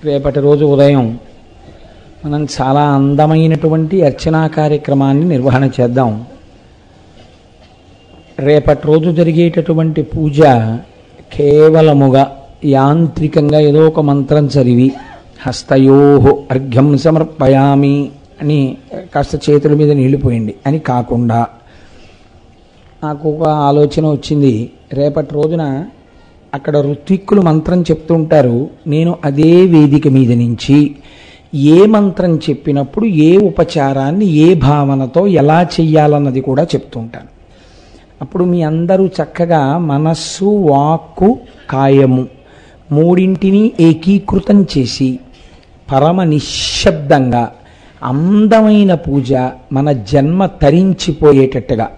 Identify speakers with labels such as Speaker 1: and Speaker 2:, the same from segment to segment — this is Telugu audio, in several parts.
Speaker 1: రేపటి రోజు ఉదయం మనం చాలా అందమైనటువంటి అర్చనా కార్యక్రమాన్ని నిర్వహణ చేద్దాం. రేపటి రోజు జరిగేటటువంటి పూజ కేవలముగా యాంత్రికంగా ఏదో ఒక మంత్రం చదివి హస్తయోహో అర్ఘ్యం సమర్పయామి అని కాస్త చేతుల మీద నీళ్లు పోయండి అని కాకుండా నాకు ఒక ఆలోచన వచ్చింది. రేపటి రోజున అక్కడ ఋత్విక్కులు మంత్రం చెప్తుంటారు, నేను అదే వేదిక మీద నుంచి ఏ మంత్రం చెప్పినప్పుడు ఏ ఉపచారాన్ని ఏ భావనతో ఎలా చెయ్యాలన్నది కూడా చెప్తుంటాను. అప్పుడు మీ అందరూ చక్కగా మనస్సు, వాక్కు, కాయము మూడింటిని ఏకీకృతం చేసి పరమ నిశ్శబ్దంగా అందమైన పూజ మన జన్మ తరించిపోయేటట్టుగా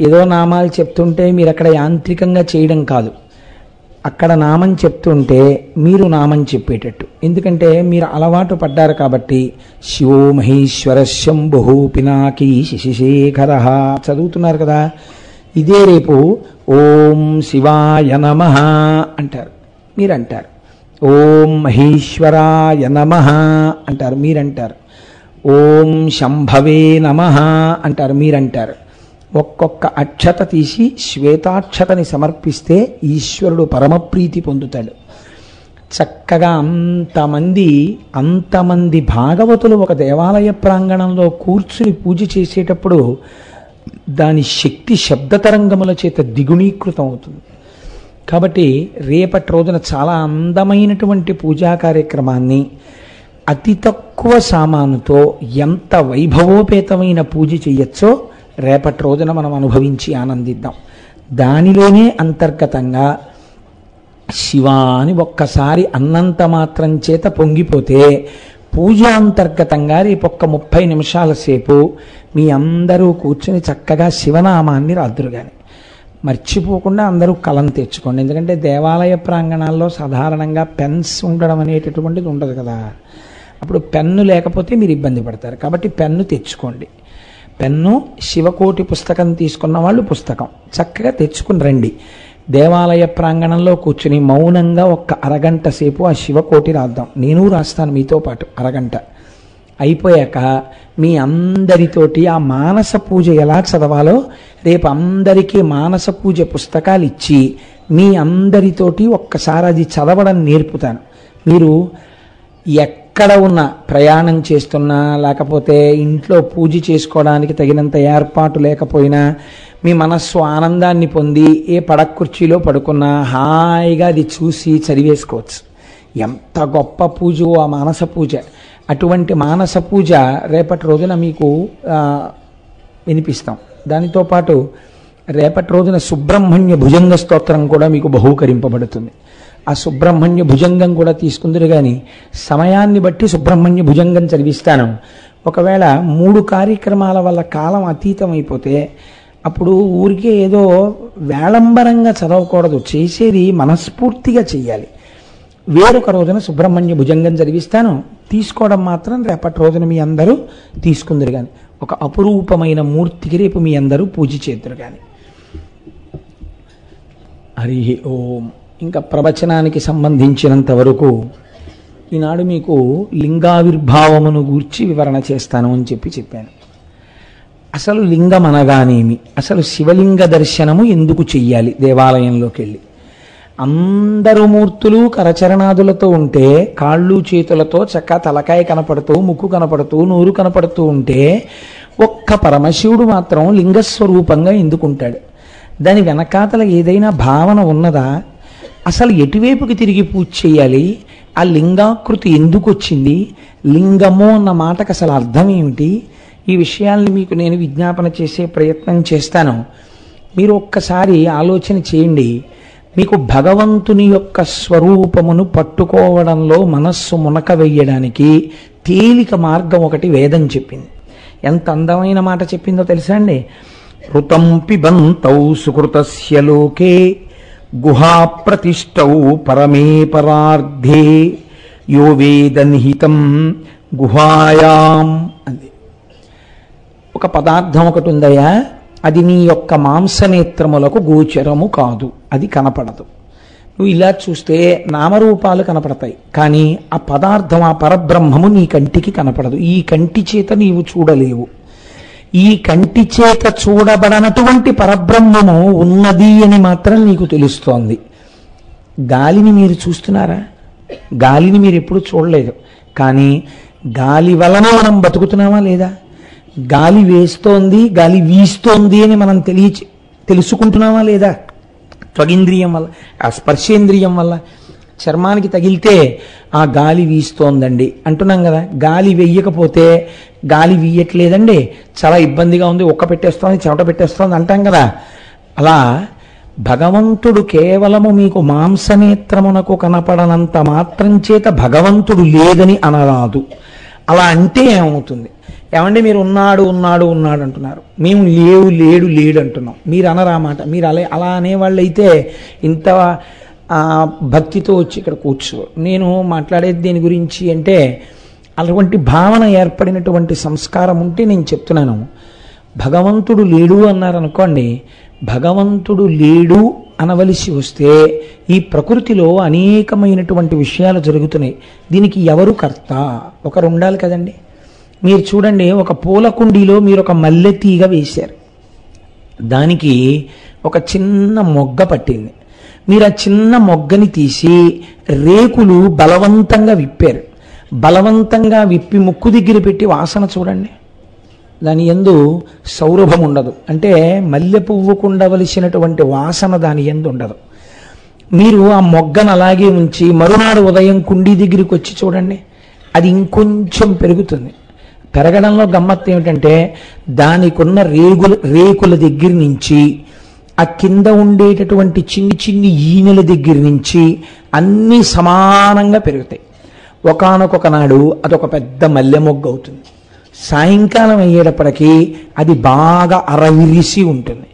Speaker 1: ఏదో నామాలు చెప్తుంటే మీరు అక్కడ యాంత్రికంగా చేయడం కాదు, అక్కడ నామం చెప్తుంటే మీరు నామం చెప్పేటట్టు. ఎందుకంటే మీరు అలవాటు పడ్డారు కాబట్టి శివో మహేశ్వర శంభు పినాకీ శశిశేఖర చదువుతున్నారు కదా. ఇదే రేపు ఓం శివాయ నమః అంటారు, మీరంటారు. ఓం మహేశ్వరాయ నమః అంటారు, మీరంటారు. ఓం శంభవే నమః అంటారు, మీరంటారు. ఒక్కొక్క అక్షత తీసి శ్వేతాక్షతని సమర్పిస్తే ఈశ్వరుడు పరమప్రీతి పొందుతాడు. చక్కగా అంతమంది భాగవతులు ఒక దేవాలయ ప్రాంగణంలో కూర్చుని పూజ చేసేటప్పుడు దాని శక్తి శబ్దతరంగముల చేత దిగుణీకృతం అవుతుంది. కాబట్టి రేపటి రోజున చాలా అందమైనటువంటి పూజా కార్యక్రమాన్ని అతి తక్కువ సామానుతో ఎంత వైభవోపేతమైన పూజ చేయొచ్చో రేపటి రోజున మనం అనుభవించి ఆనందిద్దాం. దానిలోనే అంతర్గతంగా శివ అని ఒక్కసారి అన్నంత మాత్రం చేత పొంగిపోతే పూజ అంతర్గతంగా రేపొక్క 30 నిమిషాల సేపు మీ అందరూ కూర్చుని చక్కగా శివనామాన్ని రాద్దురు. కానీ మర్చిపోకుండా అందరూ కలం తెచ్చుకోండి. ఎందుకంటే దేవాలయ ప్రాంగణాల్లో సాధారణంగా పెన్స్ ఉండడం అనేటటువంటిది ఉండదు కదా. అప్పుడు పెన్ను లేకపోతే మీరు ఇబ్బంది పడతారు. కాబట్టి పెన్ను తెచ్చుకోండి. పెన్ను, శివకోటి పుస్తకం తీసుకున్న వాళ్ళు పుస్తకం చక్కగా తెచ్చుకుని రండి. దేవాలయ ప్రాంగణంలో కూర్చుని మౌనంగా ఒక్క అరగంట సేపు ఆ శివకోటి రాద్దాం. నేను రాస్తాను మీతో పాటు అరగంట. అయిపోయాక మీ అందరితోటి ఆ మానస పూజ ఎలా చదవాలో రేపు అందరికీ మానస పూజ పుస్తకాలు ఇచ్చి మీ అందరితోటి ఒక్కసారి అది చదవడం నేర్పుతాను. మీరు ఎక్కడ ఉన్నా, ప్రయాణం చేస్తున్నా, లేకపోతే ఇంట్లో పూజ చేసుకోవడానికి తగినంత ఏర్పాటు లేకపోయినా మీ మనస్సు ఆనందాన్ని పొంది ఏ పడక కుర్చీలో పడుకున్నా హాయిగా అది చూసి చదివేసుకోవచ్చు. ఎంత గొప్ప పూజో ఆ మానస పూజ. అటువంటి మానస పూజ రేపటి రోజున మీకు వినిపిస్తాం. దానితో పాటు రేపటి రోజున సుబ్రహ్మణ్య భుజంగ స్తోత్రం కూడా మీకు బహూకరింపబడుతుంది. ఆ సుబ్రహ్మణ్య భుజంగం కూడా తీసుకుందరు. కానీ సమయాన్ని బట్టి సుబ్రహ్మణ్య భుజంగం చదివిస్తాను. ఒకవేళ 3 కార్యక్రమాల వల్ల కాలం అతీతం అయిపోతే అప్పుడు ఊరికే ఏదో వేళంబరంగా చదవకూడదు, చేసేది మనస్ఫూర్తిగా చెయ్యాలి. వేరొక రోజున సుబ్రహ్మణ్య భుజంగం చదివిస్తాను. తీసుకోవడం మాత్రం రేపటి రోజున మీ అందరూ తీసుకుందరు. కానీ ఒక అపురూపమైన మూర్తికి రేపు మీ అందరూ పూజ చేద్దరు. కానీ హరి ఓం. ఇంకా ప్రవచనానికి సంబంధించినంత వరకు ఈనాడు మీకు లింగావిర్భావమును గూర్చి వివరణ చేస్తాను అని చెప్పాను. అసలు లింగం అనగానేమి, అసలు శివలింగ దర్శనము ఎందుకు చెయ్యాలి? దేవాలయంలోకి వెళ్ళి అందరు మూర్తులు కరచరణాదులతో ఉంటే, కాళ్ళు చేతులతో చక్క తలకాయ కనపడుతూ, ముక్కు కనపడుతూ, నోరు కనపడుతూ ఉంటే ఒక్క పరమశివుడు మాత్రం లింగస్వరూపంగా ఎందుకుంటాడు? దాని వెనకాతల ఏదైనా భావన ఉన్నదా? అసలు ఎటువైపుకి తిరిగి పూజ చేయాలి? ఆ లింగాకృతి ఎందుకు వచ్చింది? లింగము అన్న మాటకు అసలు అర్థం ఏమిటి? ఈ విషయాల్ని మీకు నేను విజ్ఞాపన చేసే ప్రయత్నం చేస్తాను. మీరు ఒక్కసారి ఆలోచన చేయండి. మీకు భగవంతుని యొక్క స్వరూపమును పట్టుకోవడంలో మనస్సు మునక వేయడానికి తేలిక మార్గం ఒకటి వేదం చెప్పింది. ఎంత అందమైన మాట చెప్పిందో తెలుసా అండి? ఋతం పిబంతౌ సుకృతస్య లోకే గుహా ప్రతిష్టౌ పరమే పరార్ధే యో వేద నిహితం గుహాయాం అంది. ఒక పదార్థం ఒకటి ఉందయ్యా, అది నీ యొక్క మాంసనేత్రములకు గోచరము కాదు, అది కనపడదు. నువ్వు ఇలా చూస్తే నామరూపాలు కనపడతాయి, కానీ ఆ పదార్థం, ఆ పరబ్రహ్మము నీ కంటికి కనపడదు. ఈ కంటి చేత నీవు చూడలేవు. ఈ కంటి చేత చూడబడనటువంటి పరబ్రహ్మము ఉన్నది అని మాత్రం నీకు తెలుస్తోంది. గాలిని మీరు చూస్తున్నారా? గాలిని మీరు ఎప్పుడు చూడలేదు, కానీ గాలి వలన మనం బతుకుతున్నామా లేదా? గాలి వేస్తోంది, గాలి వీస్తోంది అని మనం తెలుసుకుంటున్నామా లేదా? త్వగింద్రియం వల్ల, ఆ స్పర్శేంద్రియం వల్ల. చర్మానికి తగిలితే ఆ గాలి వీస్తోందండి అంటున్నాం కదా. గాలి వెయ్యకపోతే గాలి వీయట్లేదండి, చాలా ఇబ్బందిగా ఉంది, ఒక్క పెట్టేస్తోంది, చెమట పెట్టేస్తోంది అంటాం కదా. అలా భగవంతుడు కేవలము మీకు మాంసనేత్రమునకు కనపడనంత మాత్రం చేత భగవంతుడు లేదని అనరాదు. అలా అంటే ఏమవుతుంది? ఏమంటే మీరు ఉన్నాడు ఉన్నాడు ఉన్నాడు అంటున్నారు, మేము లేవు లేడు లేడు అంటున్నాం. మీరు అనరామాట. మీరు అలా అనేవాళ్ళు అయితే ఇంత భక్తితో వచ్చి ఇక్కడ కూర్చో. నేను మాట్లాడేది దేని గురించి అంటే, అటువంటి భావన ఏర్పడినటువంటి సంస్కారం ఉంటే నేను చెప్తున్నాను. భగవంతుడు లేడు అన్నారనుకోండి, భగవంతుడు లేడు అనవలసి వస్తే ఈ ప్రకృతిలో అనేకమైనటువంటి విషయాలు జరుగుతున్నాయి. దీనికి ఎవరు కర్త? ఒకరు ఉండాలి కదండి. మీరు చూడండి, ఒక పూల కుండీలో మీరు ఒక మల్లె తీగ వేశారు, దానికి ఒక చిన్న మొగ్గ పట్టింది. మీరు ఆ చిన్న మొగ్గని తీసి రేకులు బలవంతంగా విప్పారు. బలవంతంగా విప్పి ముక్కు దగ్గర పెట్టి వాసన చూడండి, దాని యందు సౌరభం ఉండదు. అంటే మల్లె పువ్వుకు ఉండవలసినటువంటి వాసన దాని యందు ఉండదు. మీరు ఆ మొగ్గను అలాగే ఉంచి మరునాడు ఉదయం కుండీ దగ్గరికి వచ్చి చూడండి, అది ఇంకొంచెం పెరుగుతుంది. పెరగడంలో గమ్మత్తు ఏమిటంటే, దానికున్న రేకుల దగ్గర నుంచి ఆ కింద ఉండేటటువంటి చిన్ని చిన్ని ఈనెల దగ్గర నుంచి అన్నీ సమానంగా పెరుగుతాయి. ఒకానొక నాడు అదొక పెద్ద మల్లె మొగ్గ అవుతుంది. సాయంకాలం అయ్యేటప్పటికీ అది బాగా అరవిరిసి ఉంటుంది.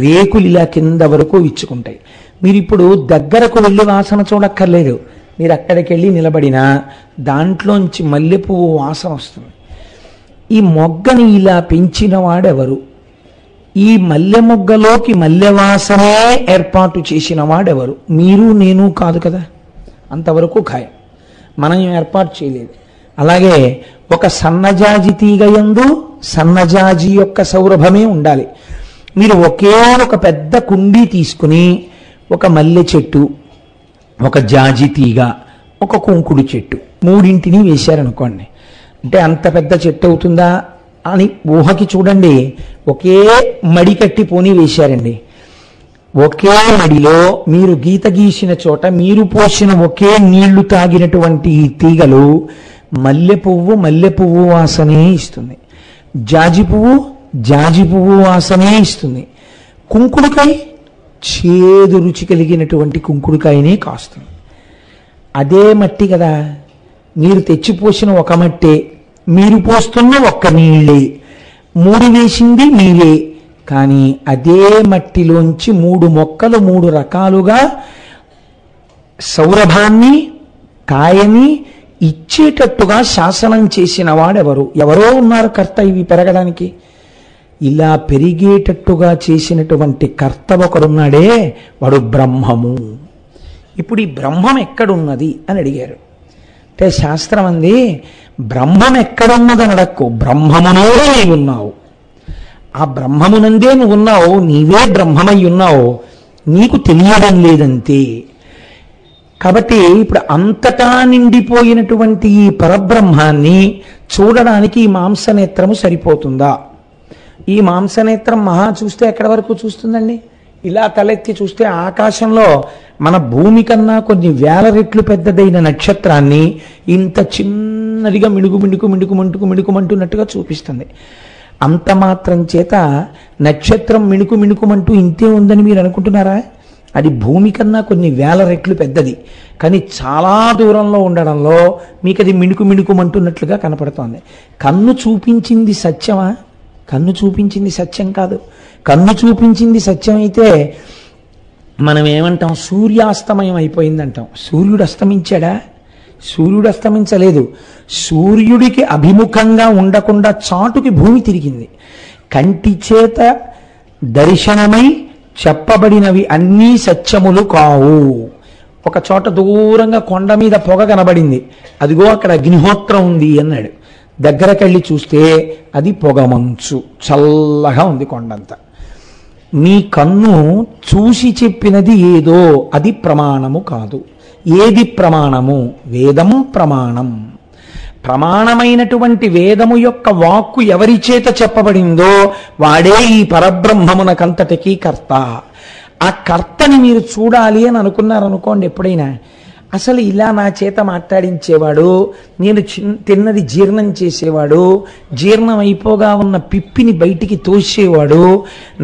Speaker 1: రేకులు ఇలా కింద వరకు ఇచ్చుకుంటాయి. మీరు ఇప్పుడు దగ్గరకు వెళ్ళి వాసన చూడక్కర్లేదు. మీరు అక్కడికి వెళ్ళి నిలబడినా దాంట్లోంచి మల్లెపువ్వు వాసన వస్తుంది. ఈ మొగ్గని ఇలా పెంచిన వాడెవరు? ఈ మల్లె మొగ్గలోకి మల్లె వాసనే ఏర్పాటు చేసిన వాడెవరు? మీరు నేను కాదు కదా, అంతవరకు ఖాయం. మనం ఏర్పాటు చేయలేదు. అలాగే ఒక సన్నజాజి తీగయందు సన్నజాజి యొక్క సౌరభమే ఉండాలి. మీరు ఒకే ఒక పెద్ద కుండీ తీసుకుని ఒక మల్లె చెట్టు, ఒక జాజి తీగ, ఒక కుంకుడు చెట్టు, మూడింటిని వేశారనుకోండి, అంటే అంత పెద్ద చెట్టు అవుతుందా అని ఊహకి చూడండి. ఒకే మడి కట్టి పోనీ వేశారండి. ఒకే మడిలో మీరు గీత గీసిన చోట మీరు పోసిన ఒకే నీళ్లు తాగినటువంటి ఈ తీగలు మల్లె పువ్వు వాసనే ఇస్తుంది, జాజి పువ్వు వాసనే ఇస్తుంది, కుంకుడుకాయ చేదు రుచి కలిగినటువంటి కుంకుడుకాయనే కాస్తుంది. అదే మట్టి కదా, మీరు తెచ్చిపోసిన ఒక మట్టే, మీరు పోస్తున్న ఒక్క నీళ్ళే, మూడు వేసింది మీరే, కానీ అదే మట్టిలోంచి మూడు మొక్కలు మూడు రకాలుగా సౌరభాన్ని కాయని ఇచ్చేటట్టుగా శాసనం చేసిన వాడెవరు? ఎవరో ఉన్నారు కర్త ఇవి పెరగడానికి. ఇలా పెరిగేటట్టుగా చేసినటువంటి కర్త ఒకడున్నాడే, వాడు బ్రహ్మము. ఇప్పుడు ఈ బ్రహ్మం ఎక్కడున్నది అని అడిగారు. అంటే శాస్త్రం అంది, బ్రహ్మం ఎక్కడున్నదని అడక్కు, బ్రహ్మమునే నీవు ఉన్నావు. ఆ బ్రహ్మమునందే నువ్వు ఉన్నావు, నీవే బ్రహ్మమై ఉన్నావు, నీకు తెలియడం లేదంతే. కాబట్టి ఇప్పుడు అంతటా నిండిపోయినటువంటి ఈ పరబ్రహ్మాన్ని చూడడానికి ఈ మాంసనేత్రము సరిపోతుందా? ఈ మాంసనేత్రం మహా చూస్తే ఎక్కడి వరకు చూస్తుందండి? ఇలా తలెత్తి చూస్తే ఆకాశంలో మన భూమి కన్నా కొన్ని వేల రెట్లు పెద్దదైన నక్షత్రాన్ని ఇంత చిన్నదిగా మిణుకుమంటున్నట్టుగా చూపిస్తుంది. అంత మాత్రం చేత నక్షత్రం మిణుకుమంటూ ఇంతే ఉందని మీరు అనుకుంటున్నారా? అది భూమి కన్నా కొన్ని వేల రెట్లు పెద్దది, కానీ చాలా దూరంలో ఉండడంలో మీకు అది మిణుకుమంటున్నట్లుగా కనపడుతోంది. కన్ను చూపించింది సత్యమా? కన్ను చూపించింది సత్యం కాదు. కన్ను చూపించింది సత్యం అయితే మనం ఏమంటాం? సూర్యాస్తమయం అయిపోయిందంటాం. సూర్యుడు అస్తమించాడా? సూర్యుడు అస్తమించలేదు. సూర్యుడికి అభిముఖంగా ఉండకుండా చాటుకి భూమి తిరిగింది. కంటి చేత దర్శనమై చెప్పబడినవి అన్నీ సత్యములు కావు. ఒక చోట దూరంగా కొండ మీద పొగ కనబడింది. అదిగో అక్కడ అగ్నిహోత్రం ఉంది అన్నాడు. దగ్గరకెళ్ళి చూస్తే అది పొగమంచు, చల్లగా ఉంది కొండంతా. నీ కన్ను చూసి చెప్పినది ఏదో అది ప్రమాణము కాదు. ఏది ప్రమాణము? వేదం ప్రమాణం. ప్రమాణమైనటువంటి వేదము యొక్క వాక్కు ఎవరి చేత చెప్పబడిందో వాడే ఈ పరబ్రహ్మమునకంతటికీ కర్త. ఆ కర్తని మీరు చూడాలి అని అనుకున్నారనుకోండి, ఎప్పుడైనా అసలు ఇలా నా చేత మాట్లాడించేవాడు, నేను తిన్నది జీర్ణం చేసేవాడు, జీర్ణం అయిపోగా ఉన్న పిప్పిని బయటికి తోసేవాడు,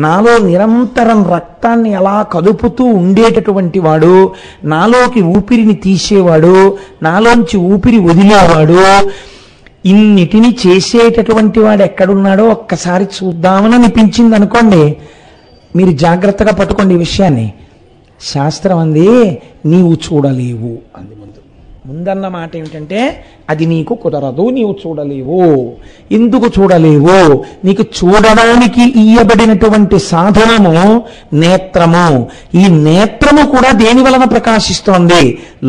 Speaker 1: నాలో నిరంతరం రక్తాన్ని అలా కదుపుతూ ఉండేటటువంటి వాడు, నాలోకి ఊపిరిని తీసేవాడు, నాలోంచి ఊపిరి వదిలేవాడు, ఇన్నిటిని చేసేటటువంటి వాడు ఎక్కడున్నాడో ఒక్కసారి చూద్దామని అనిపించింది అనుకోండి. మీరు జాగ్రత్తగా పట్టుకోండి ఈ విషయాన్ని. శాస్త్రం అంది నీవు చూడలేవు అంది. ముందన్న మాట ఏమిటంటే అది నీకు కుదరదు, నీవు చూడలేవు. ఎందుకు చూడలేవు? నీకు చూడడానికి ఇయ్యబడినటువంటి సాధనము నేత్రము. ఈ నేత్రము కూడా దేని వలన ప్రకాశిస్తోంది?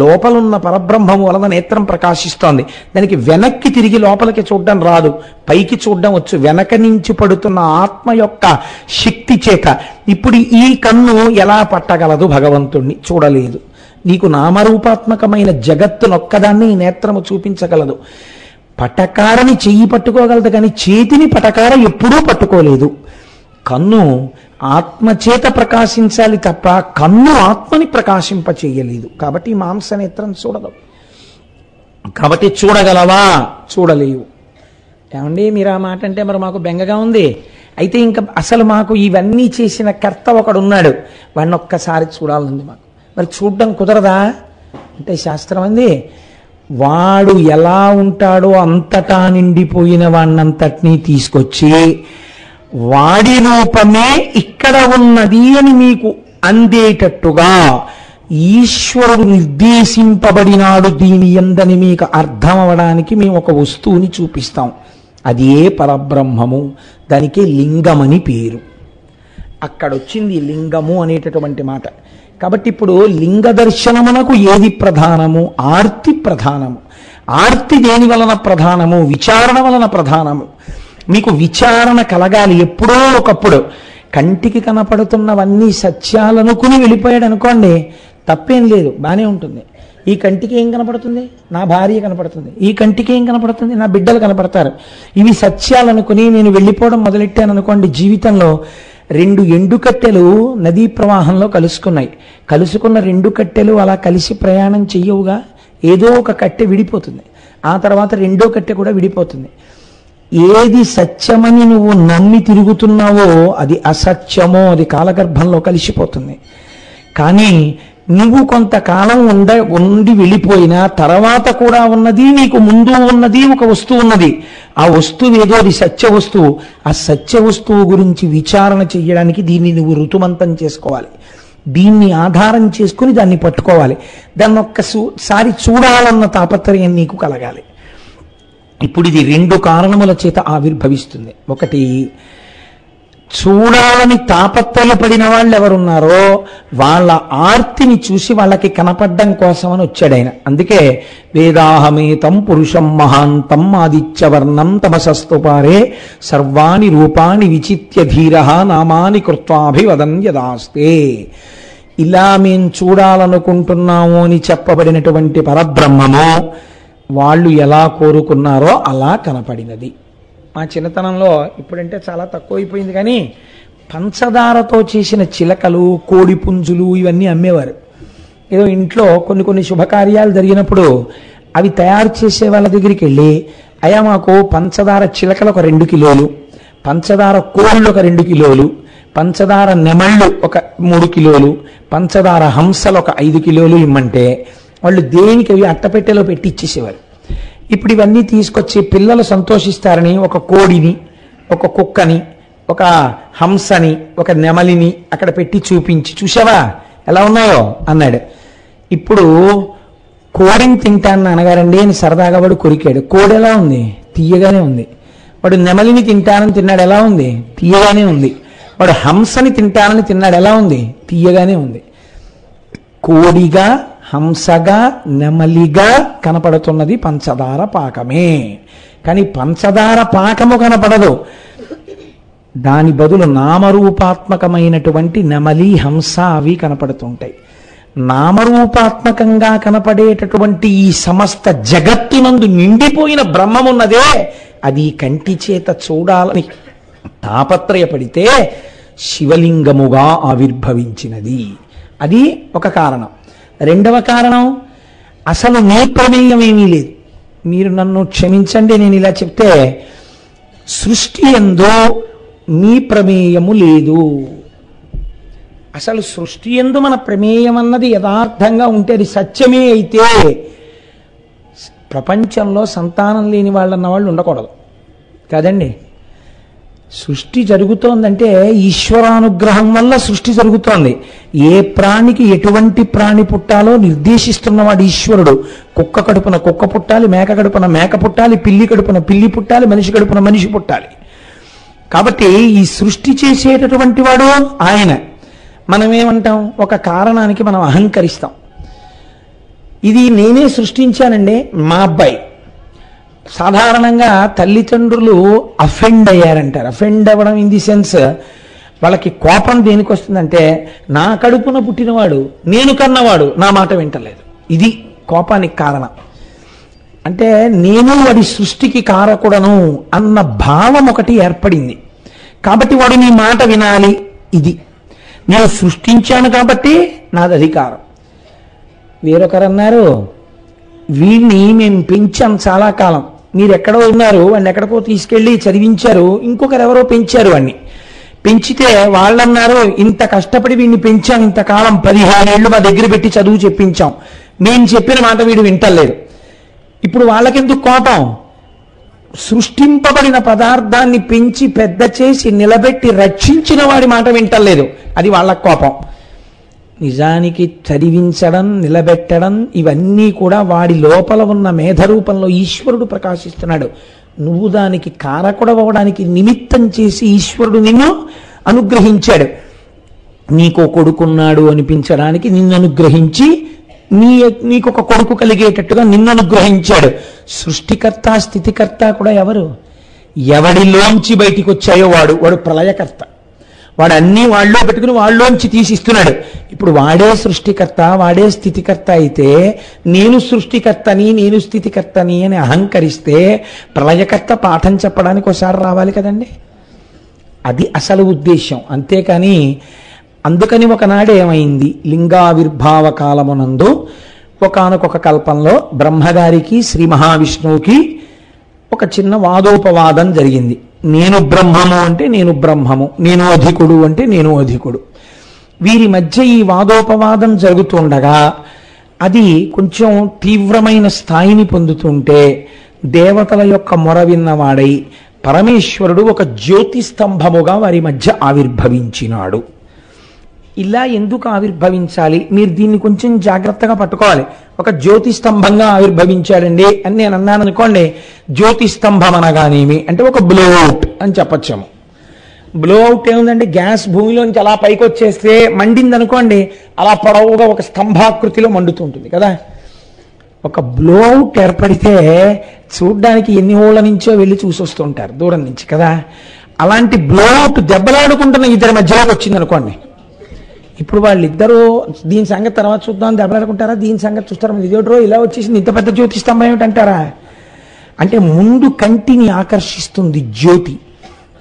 Speaker 1: లోపలున్న పరబ్రహ్మము వలన నేత్రం ప్రకాశిస్తోంది. దానికి వెనక్కి తిరిగి లోపలికి చూడడం రాదు, పైకి చూడడం వచ్చు, వెనక నుంచి పడుతున్న ఆత్మ యొక్క శక్తి చేత. ఇప్పుడు ఈ కన్ను ఎలా పట్టగలదు భగవంతుణ్ణి? చూడలేదు. నీకు నామరూపాత్మకమైన జగత్తునొక్కదాన్ని ఈ నేత్రము చూపించగలదు. పటకారని చెయ్యి పట్టుకోగలదు కానీ చేతిని పటకార ఎప్పుడూ పట్టుకోలేదు. కన్ను ఆత్మచేత ప్రకాశించాలి తప్ప కన్ను ఆత్మని ప్రకాశింప చేయలేదు. కాబట్టి మాంస నేత్రం చూడదు. కాబట్టి చూడగలవా? చూడలేవు. ఏమండి మీరు ఆ మాట అంటే మరి మాకు బెంగగా ఉంది. అయితే ఇంకా అసలు మాకు ఇవన్నీ చేసిన కర్త ఒకడున్నాడు, వాడిని ఒక్కసారి చూడాలంది మాకు. మరి చూడడం కుదరదా అంటే శాస్త్రం అంది వాడు ఎలా ఉంటాడో అంతటా నిండిపోయిన వాణ్ణంతటినీ తీసుకొచ్చి వాడి రూపమే ఇక్కడ ఉన్నది అని మీకు అందేటట్టుగా ఈశ్వరుడు నిర్దేశింపబడినాడు దీని యందని మీకు అర్థం అవడానికి మేము ఒక వస్తువుని చూపిస్తాం. అదే పరబ్రహ్మము. దానికి లింగమని పేరు. అక్కడొచ్చింది లింగము అనేటటువంటి మాట. కాబట్టి ఇప్పుడు లింగ దర్శనమునకు ఏది ప్రధానము? ఆర్తి ప్రధానము. ఆర్తి దేని వలన ప్రధానము? విచారణ వలన ప్రధానము. మీకు విచారణ కలగాలి ఎప్పుడో ఒకప్పుడు. కంటికి కనపడుతున్నవన్నీ సత్యాలనుకుని వెళ్ళిపోయాడు అనుకోండి, తప్పేం లేదు, బాగానే ఉంటుంది. ఈ కంటికి ఏం కనపడుతుంది? నా భార్య కనపడుతుంది. ఈ కంటికి ఏం కనపడుతుంది? నా బిడ్డలు కనపడతారు. ఇవి సత్యాలనుకుని నేను వెళ్ళిపోవడం మొదలెట్టాను అనుకోండి. జీవితంలో 2 ఎండు కట్టెలు నదీ ప్రవాహంలో కలుసుకున్నాయి. కలుసుకున్న 2 కట్టెలు అలా కలిసి ప్రయాణం చెయ్యవుగా. ఏదో ఒక కట్టె విడిపోతుంది, ఆ తర్వాత రెండో కట్టె కూడా విడిపోతుంది. ఏది సత్యమని నువ్వు నమ్మి తిరుగుతున్నావో అది అసత్యమో అది కాలగర్భంలో కలిసిపోతుంది. కానీ నువ్వు కొంతకాలం ఉండి వెళ్ళిపోయినా తర్వాత కూడా ఉన్నది, నీకు ముందు ఉన్నది ఒక వస్తువు ఉన్నది. ఆ వస్తువు ఏదో అది సత్య వస్తువు. ఆ సత్య వస్తువు గురించి విచారణ చెయ్యడానికి దీన్ని నువ్వు ఋతుమంతం చేసుకోవాలి. దీన్ని ఆధారం చేసుకుని దాన్ని పట్టుకోవాలి. దాన్ని ఒక్కసారి చూడాలన్న తాపత్రయం నీకు కలగాలి. ఇప్పుడు ఇది 2 కారణముల చేత ఆవిర్భవిస్తుంది. ఒకటి, చూడాలని తాపత్రయపడిన వాళ్ళు ఎవరున్నారో వాళ్ళ ఆర్తిని చూసి వాళ్ళకి కనపడ్డం కోసమని వచ్చాడు ఆయన. అందుకే వేదాహమేతం పురుషం మహాంతం ఆదిత్యవర్ణం తమసస్తుపారే సర్వాణి రూపాణి విచిత్య ధీర నామాని కృత్వాభివదన్ యదాస్తే. ఇలా మేం చూడాలనుకుంటున్నాము అని చెప్పబడినటువంటి పరబ్రహ్మము వాళ్ళు ఎలా కోరుకున్నారో అలా కనపడినది. మా చిన్నతనంలో, ఇప్పుడంటే చాలా తక్కువైపోయింది కానీ, పంచదారతో చేసిన చిలకలు, కోడి పుంజులు ఇవన్నీ అమ్మేవారు. ఏదో ఇంట్లో కొన్ని శుభకార్యాలు జరిగినప్పుడు అవి తయారు చేసే వాళ్ళ దగ్గరికి వెళ్ళి, అయ్యా మాకు పంచదార చిలకలు ఒక 2 కిలోలు, పంచదార కోళ్ళు ఒక 2 కిలోలు, పంచదార నెమళ్ళు ఒక 3 కిలోలు, పంచదార హంసలు ఒక 5 కిలోలు ఇమ్మంటే వాళ్ళు దేనికి అవి అట్టపెట్టెలో పెట్టి ఇచ్చేసేవారు. ఇప్పుడు ఇవన్నీ తీసుకొచ్చి పిల్లలు సంతోషిస్తారని ఒక కోడిని, ఒక కుక్కని, ఒక హంసని, ఒక నెమలిని అక్కడ పెట్టి చూపించి, చూసావా ఎలా ఉన్నాయో అన్నాడు. ఇప్పుడు కోడిని తింటాను నాన్నగారండి అని సరదాగా వాడు కొరికాడు. కోడి ఎలా ఉంది? తీయగానే ఉంది. వాడు నెమలిని తింటానని తిన్నాడు, ఎలా ఉంది? తీయగానే ఉంది. వాడు హంసని తింటానని తిన్నాడు, ఎలా ఉంది? తీయగానే ఉంది. కోడిగా హంసగా నెమలిగా కనపడుతున్నది పంచదార పాకమే. కానీ పంచదార పాకము కనపడదు, దాని బదులు నామరూపాత్మకమైనటువంటి నెమలి హంస అవి కనపడుతుంటాయి. నామరూపాత్మకంగా కనపడేటటువంటి ఈ సమస్త జగత్తునందు నిండిపోయిన బ్రహ్మమున్నదే, అది కంటి చేత చూడాలని తాపత్రయపడితే శివలింగముగా ఆవిర్భవించినది. అది ఒక కారణం. రెండవ కారణం, అసలు నీ ప్రమేయం ఏమీ లేదు. మీరు నన్ను క్షమించండి నేను ఇలా చెప్తే, సృష్టి యందు మీ ప్రమేయము లేదు. అసలు సృష్టి యందు మన ప్రమేయం అన్నది యథార్థంగా ఉంటే, అది సత్యమే అయితే ప్రపంచంలో సంతానం లేని వాళ్ళన్న వాళ్ళు ఉండకూడదు కదండి. సృష్టి జరుగుతోందంటే ఈశ్వరానుగ్రహం వల్ల సృష్టి జరుగుతోంది. ఏ ప్రాణికి ఎటువంటి ప్రాణి పుట్టాలో నిర్దేశిస్తున్నవాడు ఈశ్వరుడు. కుక్క కడుపున కుక్క పుట్టాలి, మేక కడుపున మేక పుట్టాలి, పిల్లి కడుపున పిల్లి పుట్టాలి, మనిషి కడుపున మనిషి పుట్టాలి. కాబట్టి ఈ సృష్టి చేసేటటువంటి వాడు ఆయన. మనం ఏమంటాం, ఒక కారణానికి మనం అహంకరిస్తాం. ఇది నేనే సృష్టించానండి మా అబ్బాయి. సాధారణంగా తల్లిదండ్రులు అఫెండ్ అయ్యారంటారు. అఫెండ్ అవ్వడం ఇన్ ది సెన్స్, వాళ్ళకి కోపం దేనికి వస్తుందంటే, నా కడుపున పుట్టినవాడు, నేను కన్నవాడు నా మాట వింటలేదు. ఇది కోపానికి కారణం. అంటే నేను వాడి సృష్టికి కారకుడను అన్న భావం ఒకటి ఏర్పడింది. కాబట్టి వాడు నీ మాట వినాలి. ఇది నేను సృష్టించాను కాబట్టి నాది అధికారం. వేరొకరు అన్నారు, వీడిని మేము పెంచాం చాలా కాలం, మీరు ఎక్కడో ఉన్నారు, వాడిని ఎక్కడికో తీసుకెళ్ళి చదివించారు, ఇంకొకరు ఎవరో పెంచారు వాడిని. పెంచితే వాళ్ళన్నారు, ఇంత కష్టపడి వీడిని పెంచాం, ఇంతకాలం 15 ఏళ్ళు మా దగ్గర పెట్టి చదువు చెప్పించాం, మేము చెప్పిన మాట వీడు వింటలేదు. ఇప్పుడు వాళ్ళకెందుకు కోపం? సృష్టింపబడిన పదార్థాన్ని పెంచి పెద్ద చేసి నిలబెట్టి రక్షించిన వాడి మాట వింటలేదు, అది వాళ్ళ కోపం. నిజానికి చదివించడం, నిలబెట్టడం ఇవన్నీ కూడా వాడి లోపల ఉన్న మేధరూపంలో ఈశ్వరుడు ప్రకాశిస్తున్నాడు. నువ్వు దానికి కారకుడవడానికి నిమిత్తం చేసి ఈశ్వరుడు నిన్ను అనుగ్రహించాడు. నీకో కొడుకున్నాడు అనిపించడానికి నిన్ను అనుగ్రహించి నీకొక కొడుకు కలిగేటట్టుగా నిన్ను అనుగ్రహించాడు. సృష్టికర్త స్థితికర్త కూడా ఎవరు? ఎవడిలోంచి బయటికి వచ్చాయో వాడు ప్రళయకర్త. వాడు అన్ని వాళ్ళలో పెట్టుకుని వాళ్ళలోంచి తీసిస్తున్నాడు. ఇప్పుడు వాడే సృష్టికర్త, వాడే స్థితికర్త అయితే నేను సృష్టికర్తని నేను స్థితికర్తని అని అహంకరిస్తే ప్రళయకర్త పాఠం చెప్పడానికి ఒకసారి రావాలి కదండి. అది అసలు ఉద్దేశం. అంతేకాని అందుకని ఒకనాడు ఏమైంది, లింగావిర్భావ కాలమునందు ఒకానొక కల్పంలో బ్రహ్మగారికి శ్రీ మహావిష్ణువుకి ఒక చిన్న వాదోపవాదం జరిగింది. నేను బ్రహ్మము అంటే నేను బ్రహ్మము, నేను అధికుడు అంటే నేను అధికుడు. వీరి మధ్య ఈ వాదోపవాదం జరుగుతుండగా అది కొంచెం తీవ్రమైన స్థాయిని పొందుతుంటే దేవతల యొక్క మొర విన్నవాడై పరమేశ్వరుడు ఒక జ్యోతిస్తంభముగా వారి మధ్య ఆవిర్భవించినాడు. ఇలా ఎందుకు ఆవిర్భవించాలి, మీరు దీన్ని కొంచెం జాగ్రత్తగా పట్టుకోవాలి. ఒక జ్యోతిస్తంభంగా ఆవిర్భవించాడండి అని నేను అన్నాను అనుకోండి, జ్యోతిస్తంభం అనగానేమి అంటే ఒక బ్లోఅవుట్ అని చెప్పచ్చాము. బ్లోఅవుట్ ఏముందండి, గ్యాస్ భూమిలోంచి అలా పైకి వచ్చేస్తే మండింది అనుకోండి, అలా పొడవుగా ఒక స్తంభాకృతిలో మండుతుంటుంది కదా. ఒక బ్లోఅవుట్ ఏర్పడితే చూడ్డానికి ఎన్ని ఊళ్ళ నుంచో వెళ్ళి చూసొస్తుంటారు దూరం నుంచి కదా. అలాంటి బ్లోఅవుట్ దెబ్బలాడుకుంటున్న ఇద్దరి మధ్యలోకి వచ్చింది అనుకోండి. ఇప్పుడు వాళ్ళిద్దరూ దీని సంగతి తర్వాత చూద్దాం దెబ్బలాడుకుంటారా, దీని సంగతి చూస్తారా, ఇదేటో ఇలా వచ్చేసింది, ఇంత పెద్ద జ్యోతి స్తంభం ఏమిటంటారా? అంటే ముందు కంటిని ఆకర్షిస్తుంది జ్యోతి.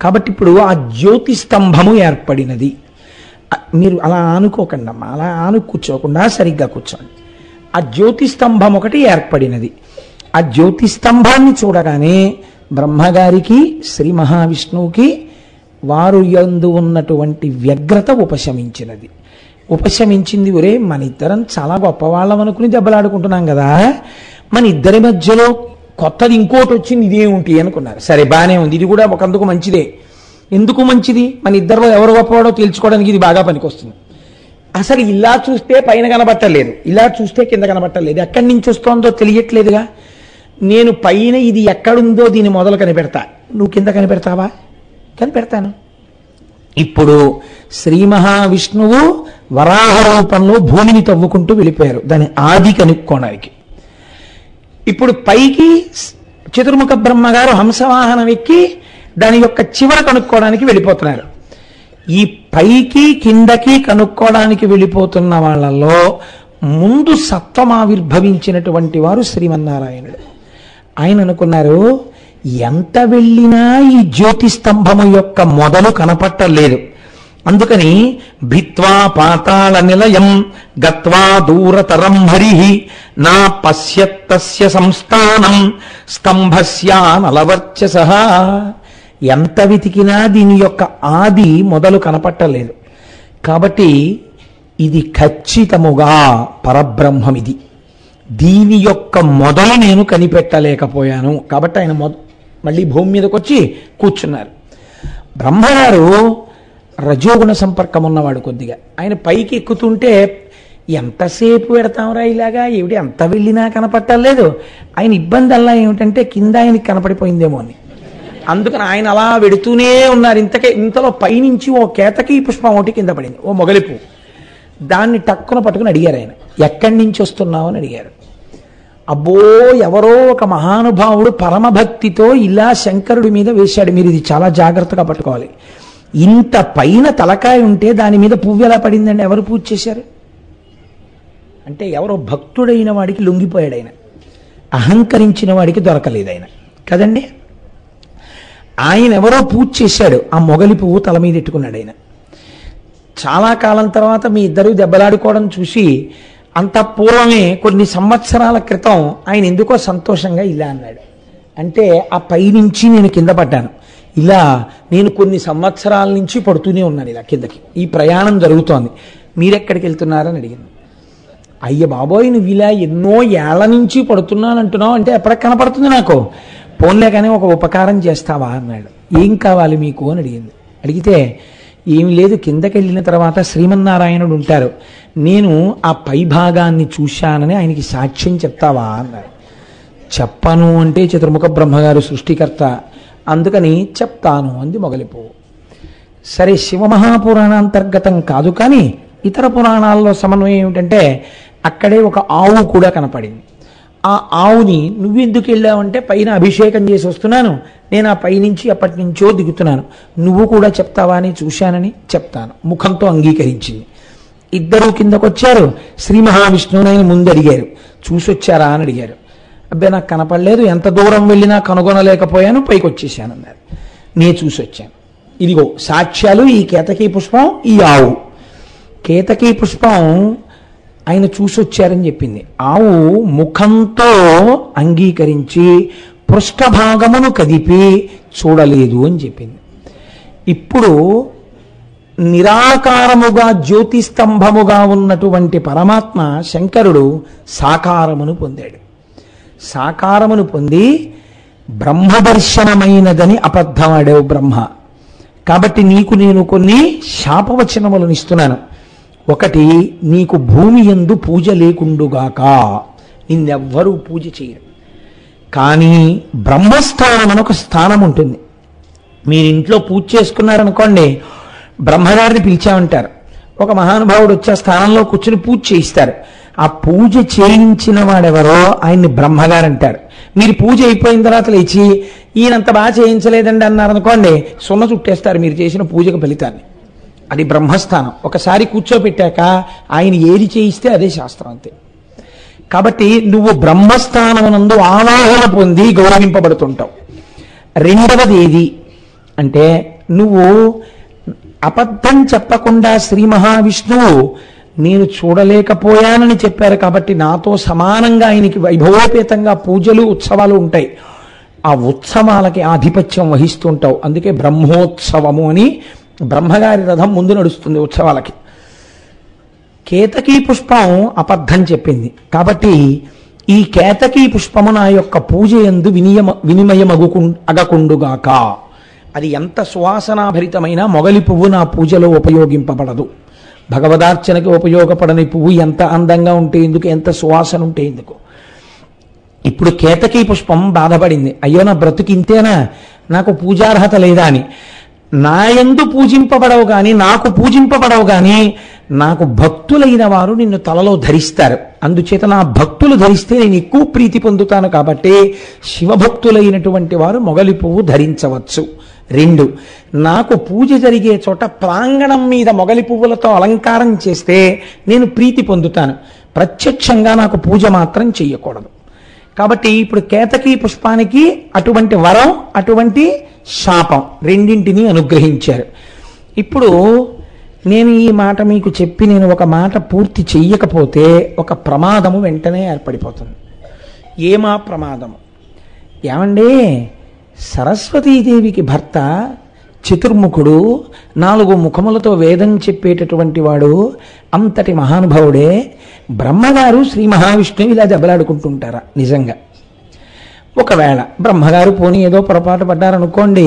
Speaker 1: కాబట్టి ఇప్పుడు ఆ జ్యోతి స్తంభము ఏర్పడినది. మీరు అలా ఆనుకోకండి అమ్మా, అలా కూర్చోకుండా సరిగ్గా కూర్చోండి. ఆ జ్యోతి స్తంభం ఒకటి ఏర్పడినది. ఆ జ్యోతి స్తంభాన్ని చూడగానే బ్రహ్మగారికి శ్రీ మహావిష్ణువుకి వారు యందు ఉన్నటువంటి వ్యగ్రత ఉపశమించినది. ఉపశమించింది, ఒరే మన ఇద్దరం చాలా గొప్పవాళ్ళం అనుకుని దెబ్బలాడుకుంటున్నాం కదా, మన ఇద్దరి మధ్యలో కొత్తది ఇంకోటి వచ్చింది, ఇదేమిటి అనుకున్నారు. సరే బాగానే ఉంది, ఇది కూడా ఒకందుకు మంచిదే. ఎందుకు మంచిది? మన ఇద్దరిలో ఎవరు గొప్పవాడో తెలుసుకోవడానికి ఇది బాగా పనికొస్తుంది. అసలు ఇలా చూస్తే పైన కనబట్టలేదు, ఇలా చూస్తే కింద కనబట్టలేదు, ఎక్కడి నుంచి వస్తోందో తెలియట్లేదుగా. నేను పైన ఇది ఎక్కడుందో దీన్ని మొదలు కనిపెడతా, నువ్వు కింద కనిపెడతావా? కనిపెడతాను. ఇప్పుడు శ్రీ మహావిష్ణువు వరాహ రూపంలో భూమిని తవ్వుకుంటూ వెళ్ళిపోయారు దాని ఆది కనుక్కోవడానికి. ఇప్పుడు పైకి చతుర్ముఖ బ్రహ్మగారు హంసవాహనం ఎక్కి దాని యొక్క చివర కనుక్కోవడానికి వెళ్ళిపోతున్నారు. ఈ పైకి కిందకి కనుక్కోవడానికి వెళ్ళిపోతున్న వాళ్ళలో ముందు సత్వం ఆవిర్భవించినటువంటి వారు శ్రీమన్నారాయణుడు. ఆయన అనుకున్నారు, ఎంత వెళ్ళినా ఈ జ్యోతి స్తంభము యొక్క మొదలు కనపట్టలేదు. అందుకని భిత్వా పాతాళ నిలయం గత్వా దూరతరం హరిహి నా పశ్యత్తస్య సంస్థానం స్తంభస్యానలవర్చసః. ఎంత వెతికినా దీని యొక్క ఆది మొదలు కనపట్టలేదు. కాబట్టి ఇది ఖచ్చితముగా పరబ్రహ్మం, ఇది దీని యొక్క మొదలు నేను కనిపెట్టలేకపోయాను. కాబట్టి ఆయన మళ్ళీ భూమి మీదకి వచ్చి కూర్చున్నారు. బ్రహ్మగారు రజోగుణ సంపర్కం ఉన్నవాడు కొద్దిగా. ఆయన పైకి ఎక్కుతుంటే ఎంతసేపు పెడతాంరా ఇలాగా, ఏమిటి ఎంత వెళ్ళినా కనపట్టలేదు. ఆయన ఇబ్బంది అలా ఏమిటంటే కింద ఆయనకి కనపడిపోయిందేమో అని. అందుకని ఆయన అలా వెడుతూనే ఉన్నారు. ఇంతలో పైనుంచి ఓ కేతకీ పుష్పం ఒకటి కింద పడింది, ఓ మొగలిపు. దాన్ని టక్కున పట్టుకుని అడిగారు ఆయన, ఎక్కడి నుంచి వస్తున్నావు అని అడిగారు. అబ్బో, ఎవరో ఒక మహానుభావుడు పరమభక్తితో ఇలా శంకరుడి మీద వేశాడు, మీరు ఇది చాలా జాగ్రత్తగా పట్టుకోవాలి. ఇంత పైన తలకాయ ఉంటే దాని మీద పువ్వు ఎలా పడిందండి, ఎవరు పూజ చేశారు అంటే ఎవరో భక్తుడైన వాడికి లొంగిపోయాడు ఆయన, అహంకరించిన వాడికి దొరకలేదు ఆయన కదండి. ఆయన ఎవరో పూజ చేశాడు, ఆ మొగలి పువ్వు తల మీద ఎట్టుకున్నాడు ఆయన. చాలా కాలం తర్వాత మీ ఇద్దరు దెబ్బలాడుకోవడం చూసి అంత పూర్వమే కొన్ని సంవత్సరాల క్రితం ఆయన ఎందుకో సంతోషంగా ఇలా అన్నాడు. అంటే ఆ పైనుంచి నేను కింద పడ్డాను, ఇలా నేను కొన్ని సంవత్సరాల నుంచి పడుతూనే ఉన్నాను ఇలా కిందకి, ఈ ప్రయాణం జరుగుతోంది, మీరెక్కడికి వెళ్తున్నారని అడిగింది. అయ్య బాబోయ్, నువ్వు ఇలా ఎన్నో ఏళ్ల నుంచి పడుతున్నాను అంటున్నావు అంటే ఎప్పటికి కనపడుతుంది నాకు, పోన్లే కానీ ఒక ఉపకారం చేస్తావా అన్నాడు. ఏం కావాలి మీకు అని అడిగింది. అడిగితే ఏమి లేదు, కిందకి వెళ్ళిన తర్వాత శ్రీమన్నారాయణుడు ఉంటారు, నేను ఆ పై భాగాన్ని చూశానని ఆయనకి సాక్ష్యం చెప్తావా అన్నారు. చెప్పను అంటే చతుర్ముఖ బ్రహ్మగారు సృష్టికర్త, అందుకని చెప్తాను అంది మొగలిపువ్వు. సరే, శివమహాపురాణాంతర్గతం కాదు కానీ ఇతర పురాణాల్లో సమన్వయం ఏమిటంటే అక్కడే ఒక ఆవు కూడా కనపడింది. ఆ ఆవుని నువ్వెందుకు వెళ్ళావంటే పైన అభిషేకం చేసి వస్తున్నాను, నేను ఆ పైనుంచి ఎప్పటి నుంచో దిగుతున్నాను, నువ్వు కూడా చెప్తావా అని చూశానని చెప్తాను ముఖంతో అంగీకరించింది. ఇద్దరూ కిందకు వచ్చారు. శ్రీ మహావిష్ణువుని ఆయన ముందు అడిగారు, చూసొచ్చారా అని అడిగారు. అబ్బాయి నాకు కనపడలేదు, ఎంత దూరం వెళ్ళినా కనుగొనలేకపోయాను, పైకి వచ్చేసాను అన్నారు. నేను చూసొచ్చాను, ఇదిగో సాక్ష్యాలు, ఈ కేతకీ పుష్పం, ఈ ఆవు. కేతకీ పుష్పం ఆయన చూసొచ్చారని చెప్పింది. ఆవు ముఖంతో అంగీకరించి పృష్ఠభాగమును కదిపి చూడలేదు అని చెప్పింది. ఇప్పుడు నిరాకారముగా జ్యోతిస్తంభముగా ఉన్నటువంటి పరమాత్మ శంకరుడు సాకారమును పొందాడు. సాకారమును పొంది బ్రహ్మదర్శనమైనదని అబద్ధమాడావు బ్రహ్మ. కాబట్టి నీకు నేను కొన్ని శాపవచనములను ఇస్తున్నాను. ఒకటి, నీకు భూమి యందు పూజ లేకుండుగాక, నిన్నెవ్వరూ పూజ చేయరు. కానీ బ్రహ్మస్థానం అని ఒక స్థానం ఉంటుంది. మీరు ఇంట్లో పూజ చేసుకున్నారనుకోండి, బ్రహ్మగారిని పిలిచామంటారు, ఒక మహానుభావుడు వచ్చే స్థానంలో కూర్చుని పూజ చేయిస్తారు. ఆ పూజ చేయించిన వాడెవరో ఆయన్ని బ్రహ్మగారు అంటారు. మీరు పూజ అయిపోయిన తర్వాత లేచి ఈయనంత బాగా చేయించలేదండి అన్నారనుకోండి, సున్న చుట్టేస్తారు మీరు చేసిన పూజకు ఫలితాన్ని. అది బ్రహ్మస్థానం. ఒకసారి కూర్చోబెట్టాక ఆయన ఏది చేయిస్తే అదే శాస్త్రం, అంతే. కాబట్టి నువ్వు బ్రహ్మస్థానమునందు ఆవాహన పొంది గౌరవింపబడుతుంటావు. రెండవది ఏది అంటే, నువ్వు అబద్ధం చెప్పకుండా శ్రీ మహావిష్ణువు నేను చూడలేకపోయానని చెప్పారు కాబట్టి నాతో సమానంగా ఆయనకి వైభవోపేతంగా పూజలు ఉత్సవాలు ఉంటాయి. ఆ ఉత్సవాలకి ఆధిపత్యం వహిస్తుంటావు. అందుకే బ్రహ్మోత్సవము అని బ్రహ్మగారి రథం ముందు నడుస్తుంది ఉత్సవాలకి. కేతకీ పుష్పం అబద్ధం చెప్పింది కాబట్టి ఈ కేతకీ పుష్పము నా యొక్క పూజ యందు అగకుండుగాక. అది ఎంత సువాసనాభరితమైన మొగలి పువ్వు నా పూజలో ఉపయోగింపబడదు. భగవదార్చనకి ఉపయోగపడని పువ్వు ఎంత అందంగా ఉంటే ఎందుకు, ఎంత సువాసన ఉంటే ఎందుకు. ఇప్పుడు కేతకీ పుష్పం బాధపడింది, అయ్యో నా బ్రతుకు ఇంతేనా, నాకు పూజార్హత లేదా అని. నాయందు పూజింపబడవు గాని, నాకు పూజింపబడవు గాని నాకు భక్తులైన వారు నిన్ను తలలో ధరిస్తారు. అందుచేత నా భక్తులు ధరిస్తే నేను ఎక్కువ ప్రీతి పొందుతాను. కాబట్టి శివభక్తులైనటువంటి వారు మొగలి పువ్వు ధరించవచ్చు. 2, నాకు పూజ జరిగే చోట ప్రాంగణం మీద మొగలి పువ్వులతో అలంకారం చేస్తే నేను ప్రీతి పొందుతాను. ప్రత్యక్షంగా నాకు పూజ మాత్రం చెయ్యకూడదు. కాబట్టి ఇప్పుడు కేతకీ పుష్పానికి అటువంటి వరం, అటువంటి శాపం రెండింటినీ అనుగ్రహించారు. ఇప్పుడు నేను ఈ మాట మీకు చెప్పి నేను ఒక మాట పూర్తి చెయ్యకపోతే ఒక ప్రమాదము వెంటనే ఏర్పడిపోతుంది. ఏమా ప్రమాదము? ఏమండి, సరస్వతీదేవికి భర్త చతుర్ముఖుడు, 4 ముఖములతో వేదం చెప్పేటటువంటి వాడు, అంతటి మహానుభావుడే. బ్రహ్మగారు శ్రీ మహావిష్ణువు ఇలా దెబ్బలాడుకుంటుంటారా? నిజంగా ఒకవేళ బ్రహ్మగారు పోనీ ఏదో పొరపాటు పడ్డారనుకోండి,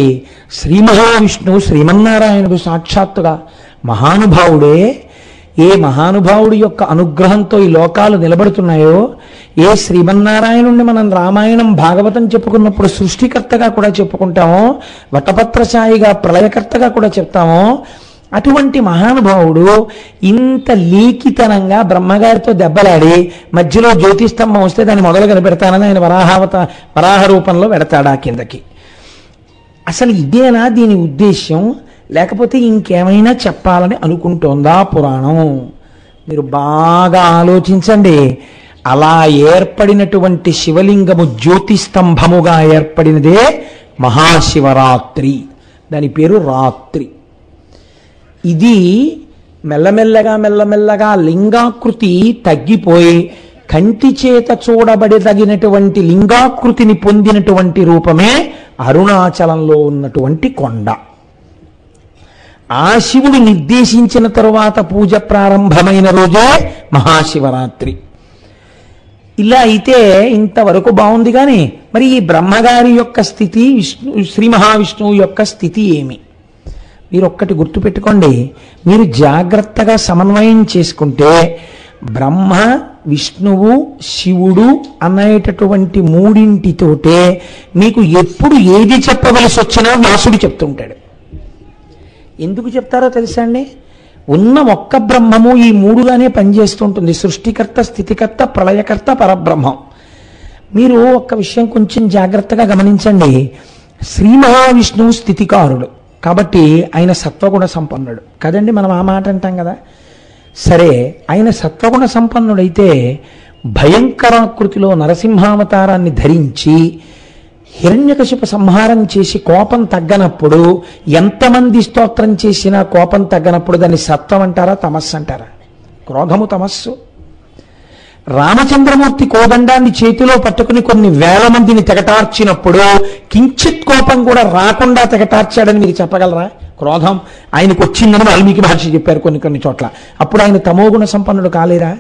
Speaker 1: శ్రీ మహావిష్ణువు శ్రీమన్నారాయణుడు సాక్షాత్తుగా మహానుభావుడే. ఏ మహానుభావుడి యొక్క అనుగ్రహంతో ఈ లోకాలు నిలబడుతున్నాయో, ఏ శ్రీమన్నారాయణుణ్ణి మనం రామాయణం భాగవతం చెప్పుకున్నప్పుడు సృష్టికర్తగా కూడా చెప్పుకుంటామో, వటపత్రశాయిగా ప్రళయకర్తగా కూడా చెప్తామో, అటువంటి మహానుభావుడు ఇంత లీకితనంగా బ్రహ్మగారితో దెబ్బలాడి మధ్యలో జ్యోతిస్తంభం వస్తే దాన్ని మొదలు కనిపెడతానని ఆయన వరాహ రూపంలో పెడతాడా కిందకి? అసలు ఇదేనా దీని ఉద్దేశ్యం? లేకపోతే ఇంకేమైనా చెప్పాలని అనుకుంటోందా పురాణం? మీరు బాగా ఆలోచించండి. అలా ఏర్పడినటువంటి శివలింగము జ్యోతిస్తంభముగా ఏర్పడినదే మహాశివరాత్రి. దాని పేరు రాత్రి. ఇది మెల్లమెల్లగా లింగాకృతి తగ్గిపోయి కంటి చేత చూడబడదగినటువంటి లింగాకృతిని పొందినటువంటి రూపమే అరుణాచలంలో ఉన్నటువంటి కొండ. ఆ శివుడు నిర్దేశించిన తరువాత పూజ ప్రారంభమైన రోజే మహాశివరాత్రి. ఇలా అయితే ఇంతవరకు బాగుంది. కానీ మరి ఈ బ్రహ్మగారి యొక్క స్థితి, శ్రీ మహావిష్ణువు యొక్క స్థితి ఏమి? మీరు ఒక్కటి గుర్తుపెట్టుకోండి. మీరు జాగ్రత్తగా సమన్వయం చేసుకుంటే బ్రహ్మ, విష్ణువు, శివుడు అనేటటువంటి మూడింటితోటే మీకు ఎప్పుడు ఏది చెప్పవలసి వచ్చినా వ్యాసుడు చెప్తుంటాడు. ఎందుకు చెప్తారో తెలుసా అండి? ఉన్న ఒక్క బ్రహ్మము ఈ 3గానే పనిచేస్తుంటుంది. సృష్టికర్త, స్థితికర్త, ప్రళయకర్త, పరబ్రహ్మం. మీరు ఒక్క విషయం కొంచెం జాగ్రత్తగా గమనించండి. శ్రీ మహావిష్ణువు స్థితికారుడు కాబట్టి ఆయన సత్వగుణ సంపన్నుడు కదండి. మనం ఆ మాట అంటాం కదా. సరే, ఆయన సత్వగుణ సంపన్నుడైతే భయంకరాకృతిలో నరసింహావతారాన్ని ధరించి హిరణ్యకశిప సంహారం చేసి కోపం తగ్గనప్పుడు, ఎంతమంది స్తోత్రం చేసినా కోపం తగ్గనప్పుడు దాన్ని సత్వం అంటారా, తమస్సు అంటారా? క్రోధము తమస్సు. రామచంద్రమూర్తి కోదండాన్ని చేతిలో పట్టుకుని కొన్ని వేల మందిని తెగటార్చినప్పుడు కించిత్ కోపం కూడా రాకుండా తెగటార్చాడని మీరు చెప్పగలరా? క్రోధం ఆయనకు వచ్చిందని వాల్మీకి మహర్షి చెప్పారు కొన్ని చోట్ల. అప్పుడు ఆయన తమోగుణ సంపన్నుడు కాలేరా?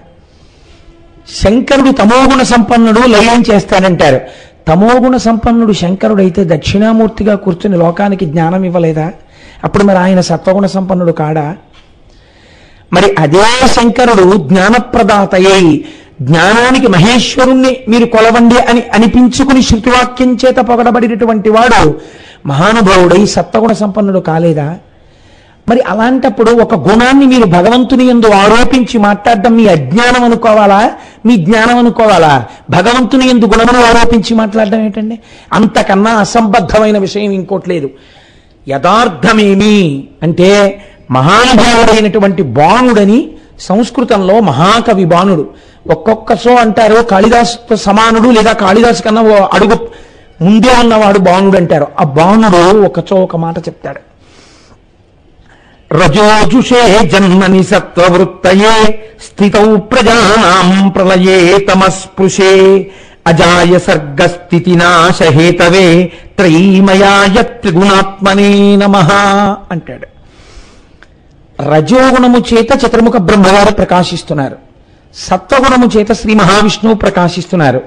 Speaker 1: శంకరుడు తమోగుణ సంపన్నుడు, లయం చేస్తానంటారు. తమోగుణ సంపన్నుడు శంకరుడైతే దక్షిణామూర్తిగా కూర్చుని లోకానికి జ్ఞానం ఇవ్వలేదా? అప్పుడు మరి ఆయన సత్వగుణ సంపన్నుడు కాడా? మరి అదే శంకరుడు జ్ఞానప్రదాతయ్యై జ్ఞానానికి మహేశ్వరుణ్ణి మీరు కొలవండి అని అనిపించుకుని శృతివాక్యం చేత పొగడబడినటువంటి వాడు మహానుభావుడై సత్వగుణ సంపన్నుడు కాలేదా? మరి అలాంటప్పుడు ఒక గుణాన్ని మీరు భగవంతుని యందు ఆరోపించి మాట్లాడడం మీ అజ్ఞానం అనుకోవాలా, మీ జ్ఞానం అనుకోవాలా? భగవంతుని యందు గుణమును ఆరోపించి మాట్లాడడం ఏంటండి? అంతకన్నా అసంబద్ధమైన విషయం ఇంకోటి లేదు. యథార్థమేమి అంటే మహానుభావుడైనటువంటి బాణుడని సంస్కృతంలో మహాకవి బాణుడు. ఒక్కొక్కసో అంటారు కాళిదాసు సమానుడు, లేదా కాళిదాసు కన్నా ఓ అడుగు ముందే ఉన్నవాడు బాణుడు అంటారు. ఆ బాణుడు ఒకచో ఒక మాట చెప్తాడు. రజోజుషే జన్మని సత్వవృత్తయే స్థితౌ ప్రజానాం ప్రళయే తమస్పృశే అజాయ సర్గస్థితి నాశహేతవే త్రైమయాయ త్రిగుణాత్మనే నమః అంటాడు. రజోగుణము చేత చతుర్ముఖ బ్రహ్మగారు ప్రకాశిస్తున్నారు. సత్వగుణము చేత శ్రీ మహావిష్ణువు ప్రకాశిస్తున్నారు.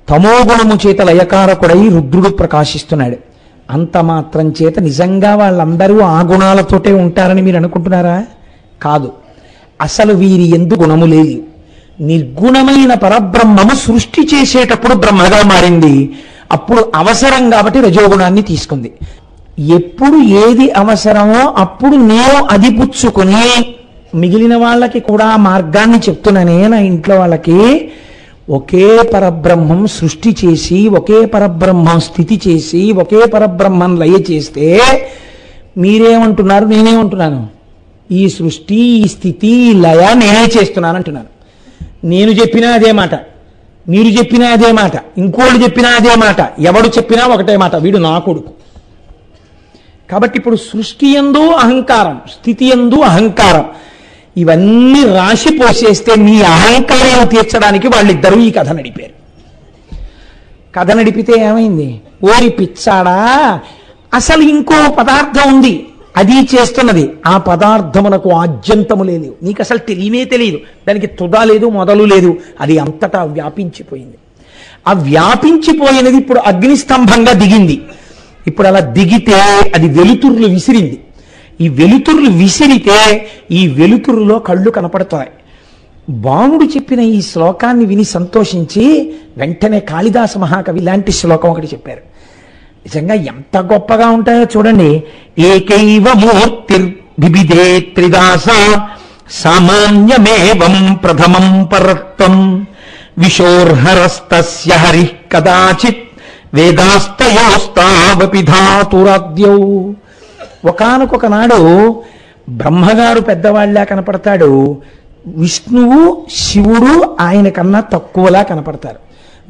Speaker 1: తమోగుణము చేత లయకారకుడై రుద్రుడు ప్రకాశిస్తున్నాడు. అంత మాత్రం చేత నిజంగా వాళ్ళందరూ ఆ గుణాలతోటే ఉంటారని మీరు అనుకుంటున్నారా? కాదు. అసలు వీరి ఎందు గుణము లేదు. నిర్గుణమైన పరబ్రహ్మము సృష్టి చేసేటప్పుడు బ్రహ్మగా మారింది. అప్పుడు అవసరం కాబట్టి రజోగుణాన్ని తీసుకుంది. ఎప్పుడు ఏది అవసరమో అప్పుడు నేను అది పుచ్చుకుని మిగిలిన వాళ్ళకి కూడా మార్గాన్ని చెప్తున్నానే. నా ఇంట్లో వాళ్ళకి ఒకే పరబ్రహ్మం సృష్టి చేసి, ఒకే పరబ్రహ్మం స్థితి చేసి, ఒకే పరబ్రహ్మం లయ చేస్తే మీరేమంటున్నారు, నేనేమంటున్నాను? ఈ సృష్టి, ఈ స్థితి, ఈ లయ నేనే చేస్తున్నాను అంటున్నాను. నేను చెప్పినా అదే మాట, మీరు చెప్పినా అదే మాట, ఇంకోళ్ళు చెప్పినా అదే మాట, ఎవడు చెప్పినా ఒకటే మాట, వీడు నా కొడుకు. కాబట్టి ఇప్పుడు సృష్టి యందు అహంకారం, స్థితి యందు అహంకారం, ఇవన్నీ రాశి పోసేస్తే మీ అహంకారాన్ని తీర్చడానికి వాళ్ళిద్దరూ ఈ కథ నడిపారు. కథ నడిపితే ఏమైంది? ఓరి పిచ్చాడా, అసలు ఇంకో పదార్థం ఉంది, అది చేస్తున్నది. ఆ పదార్థమునకు ఆద్యంతము లేదు, నీకు అసలు తెలియనే తెలియదు, దానికి తుద లేదు, మొదలు లేదు, అది అంతటా వ్యాపించిపోయింది. ఆ వ్యాపించిపోయినది ఇప్పుడు అగ్నిస్తంభంగా దిగింది. ఇప్పుడు అలా దిగితే అది వెలుతుర్లు విసిరింది. ఈ వెలుతుర్లు విసిరితే ఈ వెలుతురులో కళ్ళు కనపడుతున్నాయి. బాణుడు చెప్పిన ఈ శ్లోకాన్ని విని సంతోషించి వెంటనే కాళిదాస మహాకవి ఇలాంటి శ్లోకం ఒకటి చెప్పారు. నిజంగా ఎంత గొప్పగా ఉంటాయో చూడండి. ఏకైవ మూర్తిర్భిభిదే త్రిదాస సామాన్యమేవం ప్రథమం పరత్వం విశోర్హరస్తస్య హరిః కదాచిత్ వేదాస్తయోస్తావపి ధాతురాద్యౌ. ఒకానొక నాడు బ్రహ్మగారు పెద్దవాళ్ళలా కనపడతాడు, విష్ణువు శివుడు ఆయన కన్నా తక్కువలా కనపడతారు.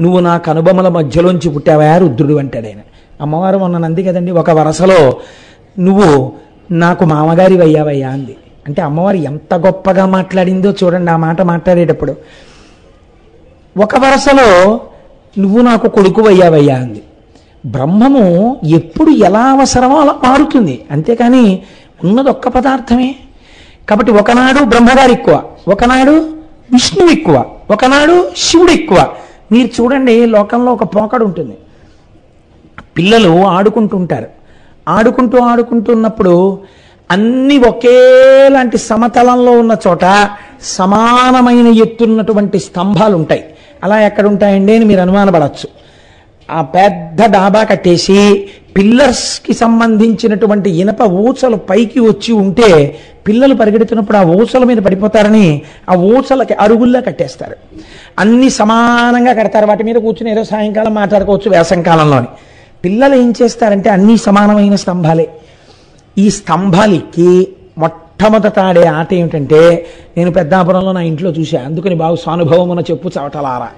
Speaker 1: నువ్వు నా కనుబొమ్మల మధ్యలోంచి పుట్టావా రుద్రుడు అంటాడు ఆయన. అమ్మవారు మొన్న అంది కదండి, ఒక వరసలో నువ్వు నాకు మామగారి అయ్యావయ్యా అంది. అంటే అమ్మవారు ఎంత గొప్పగా మాట్లాడిందో చూడండి. ఆ మాట మాట్లాడేటప్పుడు ఒక వరసలో నువ్వు నాకు కొడుకు అయ్యావయ్యా అంది. బ్రహ్మము ఎప్పుడు ఎలా అవసరమో అలా మారుతుంది, అంతేకాని ఉన్నది ఒక్క పదార్థమే. కాబట్టి ఒకనాడు బ్రహ్మగారు ఎక్కువ, ఒకనాడు విష్ణువు ఎక్కువ, ఒకనాడు శివుడు ఎక్కువ. మీరు చూడండి, లోకంలో ఒక పోకడు ఉంటుంది. పిల్లలు ఆడుకుంటుంటారు, ఆడుకుంటున్నప్పుడు అన్ని ఒకేలాంటి సమతలంలో ఉన్న చోట సమానమైన ఎత్తున్నటువంటి స్తంభాలు ఉంటాయి. అలా ఎక్కడుంటాయండి అని మీరు అనుమానపడచ్చు. ఆ పెద్ద డాబా కట్టేసి పిల్లర్స్కి సంబంధించినటువంటి ఇనప ఊచలు పైకి వచ్చి ఉంటే పిల్లలు పరిగెడుతున్నప్పుడు ఆ ఊచల మీద పడిపోతారని ఆ ఊచలకి అరుగుల్లా కట్టేస్తారు. అన్ని సమానంగా కడతారు, వాటి మీద కూర్చుని ఏదో సాయంకాలం మాట్లాడుకోవచ్చు వేసంకాలంలోని. పిల్లలు ఏం చేస్తారంటే అన్ని సమానమైన స్తంభాలే. ఈ స్తంభాలకి మొట్టమొదట ఆడే ఆట ఏమిటంటే, నేను పెద్దాపురంలో నా ఇంట్లో చూసా, అందుకని బాగు సానుభవమున చెప్పు చవటలారా.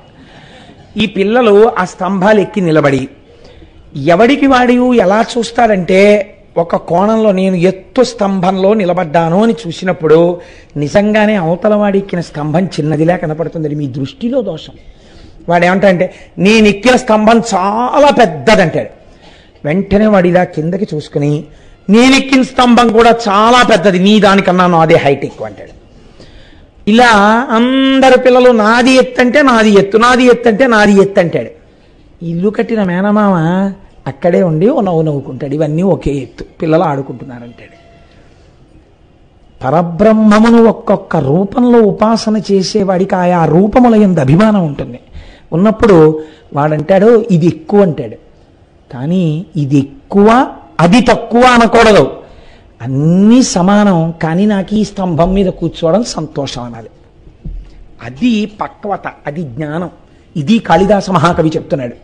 Speaker 1: ఈ పిల్లలు ఆ స్తంభాలు ఎక్కి నిలబడి ఎవడికి వాడి ఎలా చూస్తాడంటే, ఒక కోణంలో నేను ఎత్తు స్తంభంలో నిలబడ్డాను అని చూసినప్పుడు నిజంగానే అవతల వాడి ఎక్కిన స్తంభం చిన్నదిలా కనపడుతుంది. మీ దృష్టిలో దోషం. వాడు ఏమంటాడంటే, నేను ఎక్కిన స్తంభం చాలా పెద్దదంటాడు. వెంటనే వాడు ఇలా కిందకి చూసుకుని, నేను ఎక్కిన స్తంభం కూడా చాలా పెద్దది, నీ దానికన్నా నాదే హైట్ ఎక్కువ అంటాడు. ఇలా అందరు పిల్లలు నాది ఎత్తు అంటే నాది ఎత్తు, నాది ఎత్తు అంటే నాది ఎత్తు అంటాడు. ఇల్లు కట్టిన మేనమామ అక్కడే ఉండి నవ్వుకుంటాడు, ఇవన్నీ ఒకే ఎత్తు, పిల్లలు ఆడుకుంటున్నారంటాడు. పరబ్రహ్మమును ఒక్కొక్క రూపంలో ఉపాసన చేసేవాడికి ఆయా రూపముల యందు అభిమానం ఉంటుంది. ఉన్నప్పుడు వాడంటాడు ఇది ఎక్కువ అంటాడు. కానీ ఇది ఎక్కువ అది తక్కువ అనకూడదు, అన్నీ సమానం. కానీ నాకు ఈ స్తంభం మీద కూర్చోవడం సంతోషం అనాలి. అది పక్వత, అది జ్ఞానం. ఇది కాళిదాస మహాకవి చెప్తున్నాడు.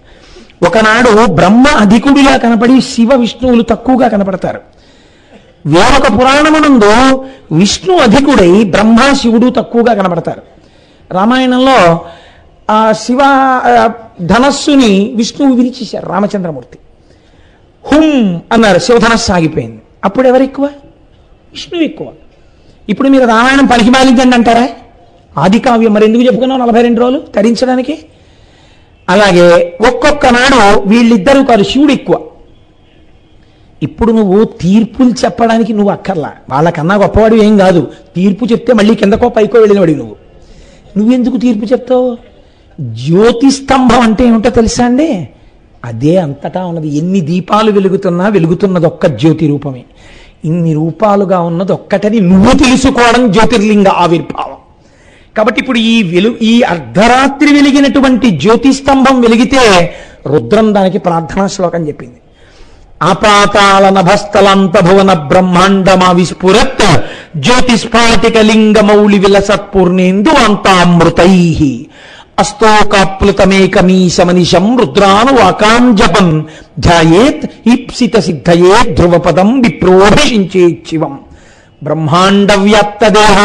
Speaker 1: ఒకనాడు బ్రహ్మ అధికుడిలా కనపడి శివ విష్ణువులు తక్కువగా కనపడతారు. వేరొక పురాణమునందు విష్ణు అధికుడై బ్రహ్మ శివుడు తక్కువగా కనపడతారు. రామాయణంలో ఆ శివ ధనస్సుని విష్ణువు విరిచేశారు రామచంద్రమూర్తి. హుం అన్నారు, శివధనస్సు ఆగిపోయింది. అప్పుడు ఎవరు ఎక్కువ? విష్ణువు ఎక్కువ. ఇప్పుడు మీరు రామాయణం పలికి మాలించండి అంటారా? ఆది కావ్యం మరి ఎందుకు చెప్పుకున్నావు 42 రోజులు తరించడానికి? అలాగే ఒక్కొక్క నాడు వీళ్ళిద్దరూ కాదు, శివుడు ఎక్కువ. ఇప్పుడు నువ్వు తీర్పులు చెప్పడానికి నువ్వు అక్కర్లా, వాళ్ళకన్నా గొప్పవాడు ఏం కాదు. తీర్పు చెప్తే మళ్ళీ కిందకో పైకో వెళ్ళినవాడు నువ్వెందుకు తీర్పు చెప్తావు? జ్యోతిస్తంభం అంటే ఏమిటో తెలుసా అండి? అదే అంతటా ఉన్నది. ఎన్ని దీపాలు వెలుగుతున్నా వెలుగుతున్నది ఒక్క జ్యోతి రూపమే. ఇన్ని రూపాలుగా ఉన్నది ఒక్కటని నువ్వు తెలుసుకోవడం జ్యోతిర్లింగ ఆవిర్భావం. కాబట్టి ఇప్పుడు ఈ అర్ధరాత్రి వెలిగినటువంటి జ్యోతిస్తంభం వెలిగితే రుద్రం దానికి ప్రార్థనా శ్లోకం చెప్పింది. ఆపాతాళ నభస్థలంత భువన బ్రహ్మాండమా విస్ఫురత్ జ్యోతిస్ఫాటిక లింగ మౌళి విలసత్పూర్ణేందు అంతామృతై అస్తోకాప్లుతమేకమీశమనిశం రుద్రాను వాకాంజపం ధ్యాయేత్ ఈప్సిత సిద్ధయే ధ్రువపదం విప్రోభిషించేచ్చివం బ్రహ్మాండ వ్యాప్తదేహ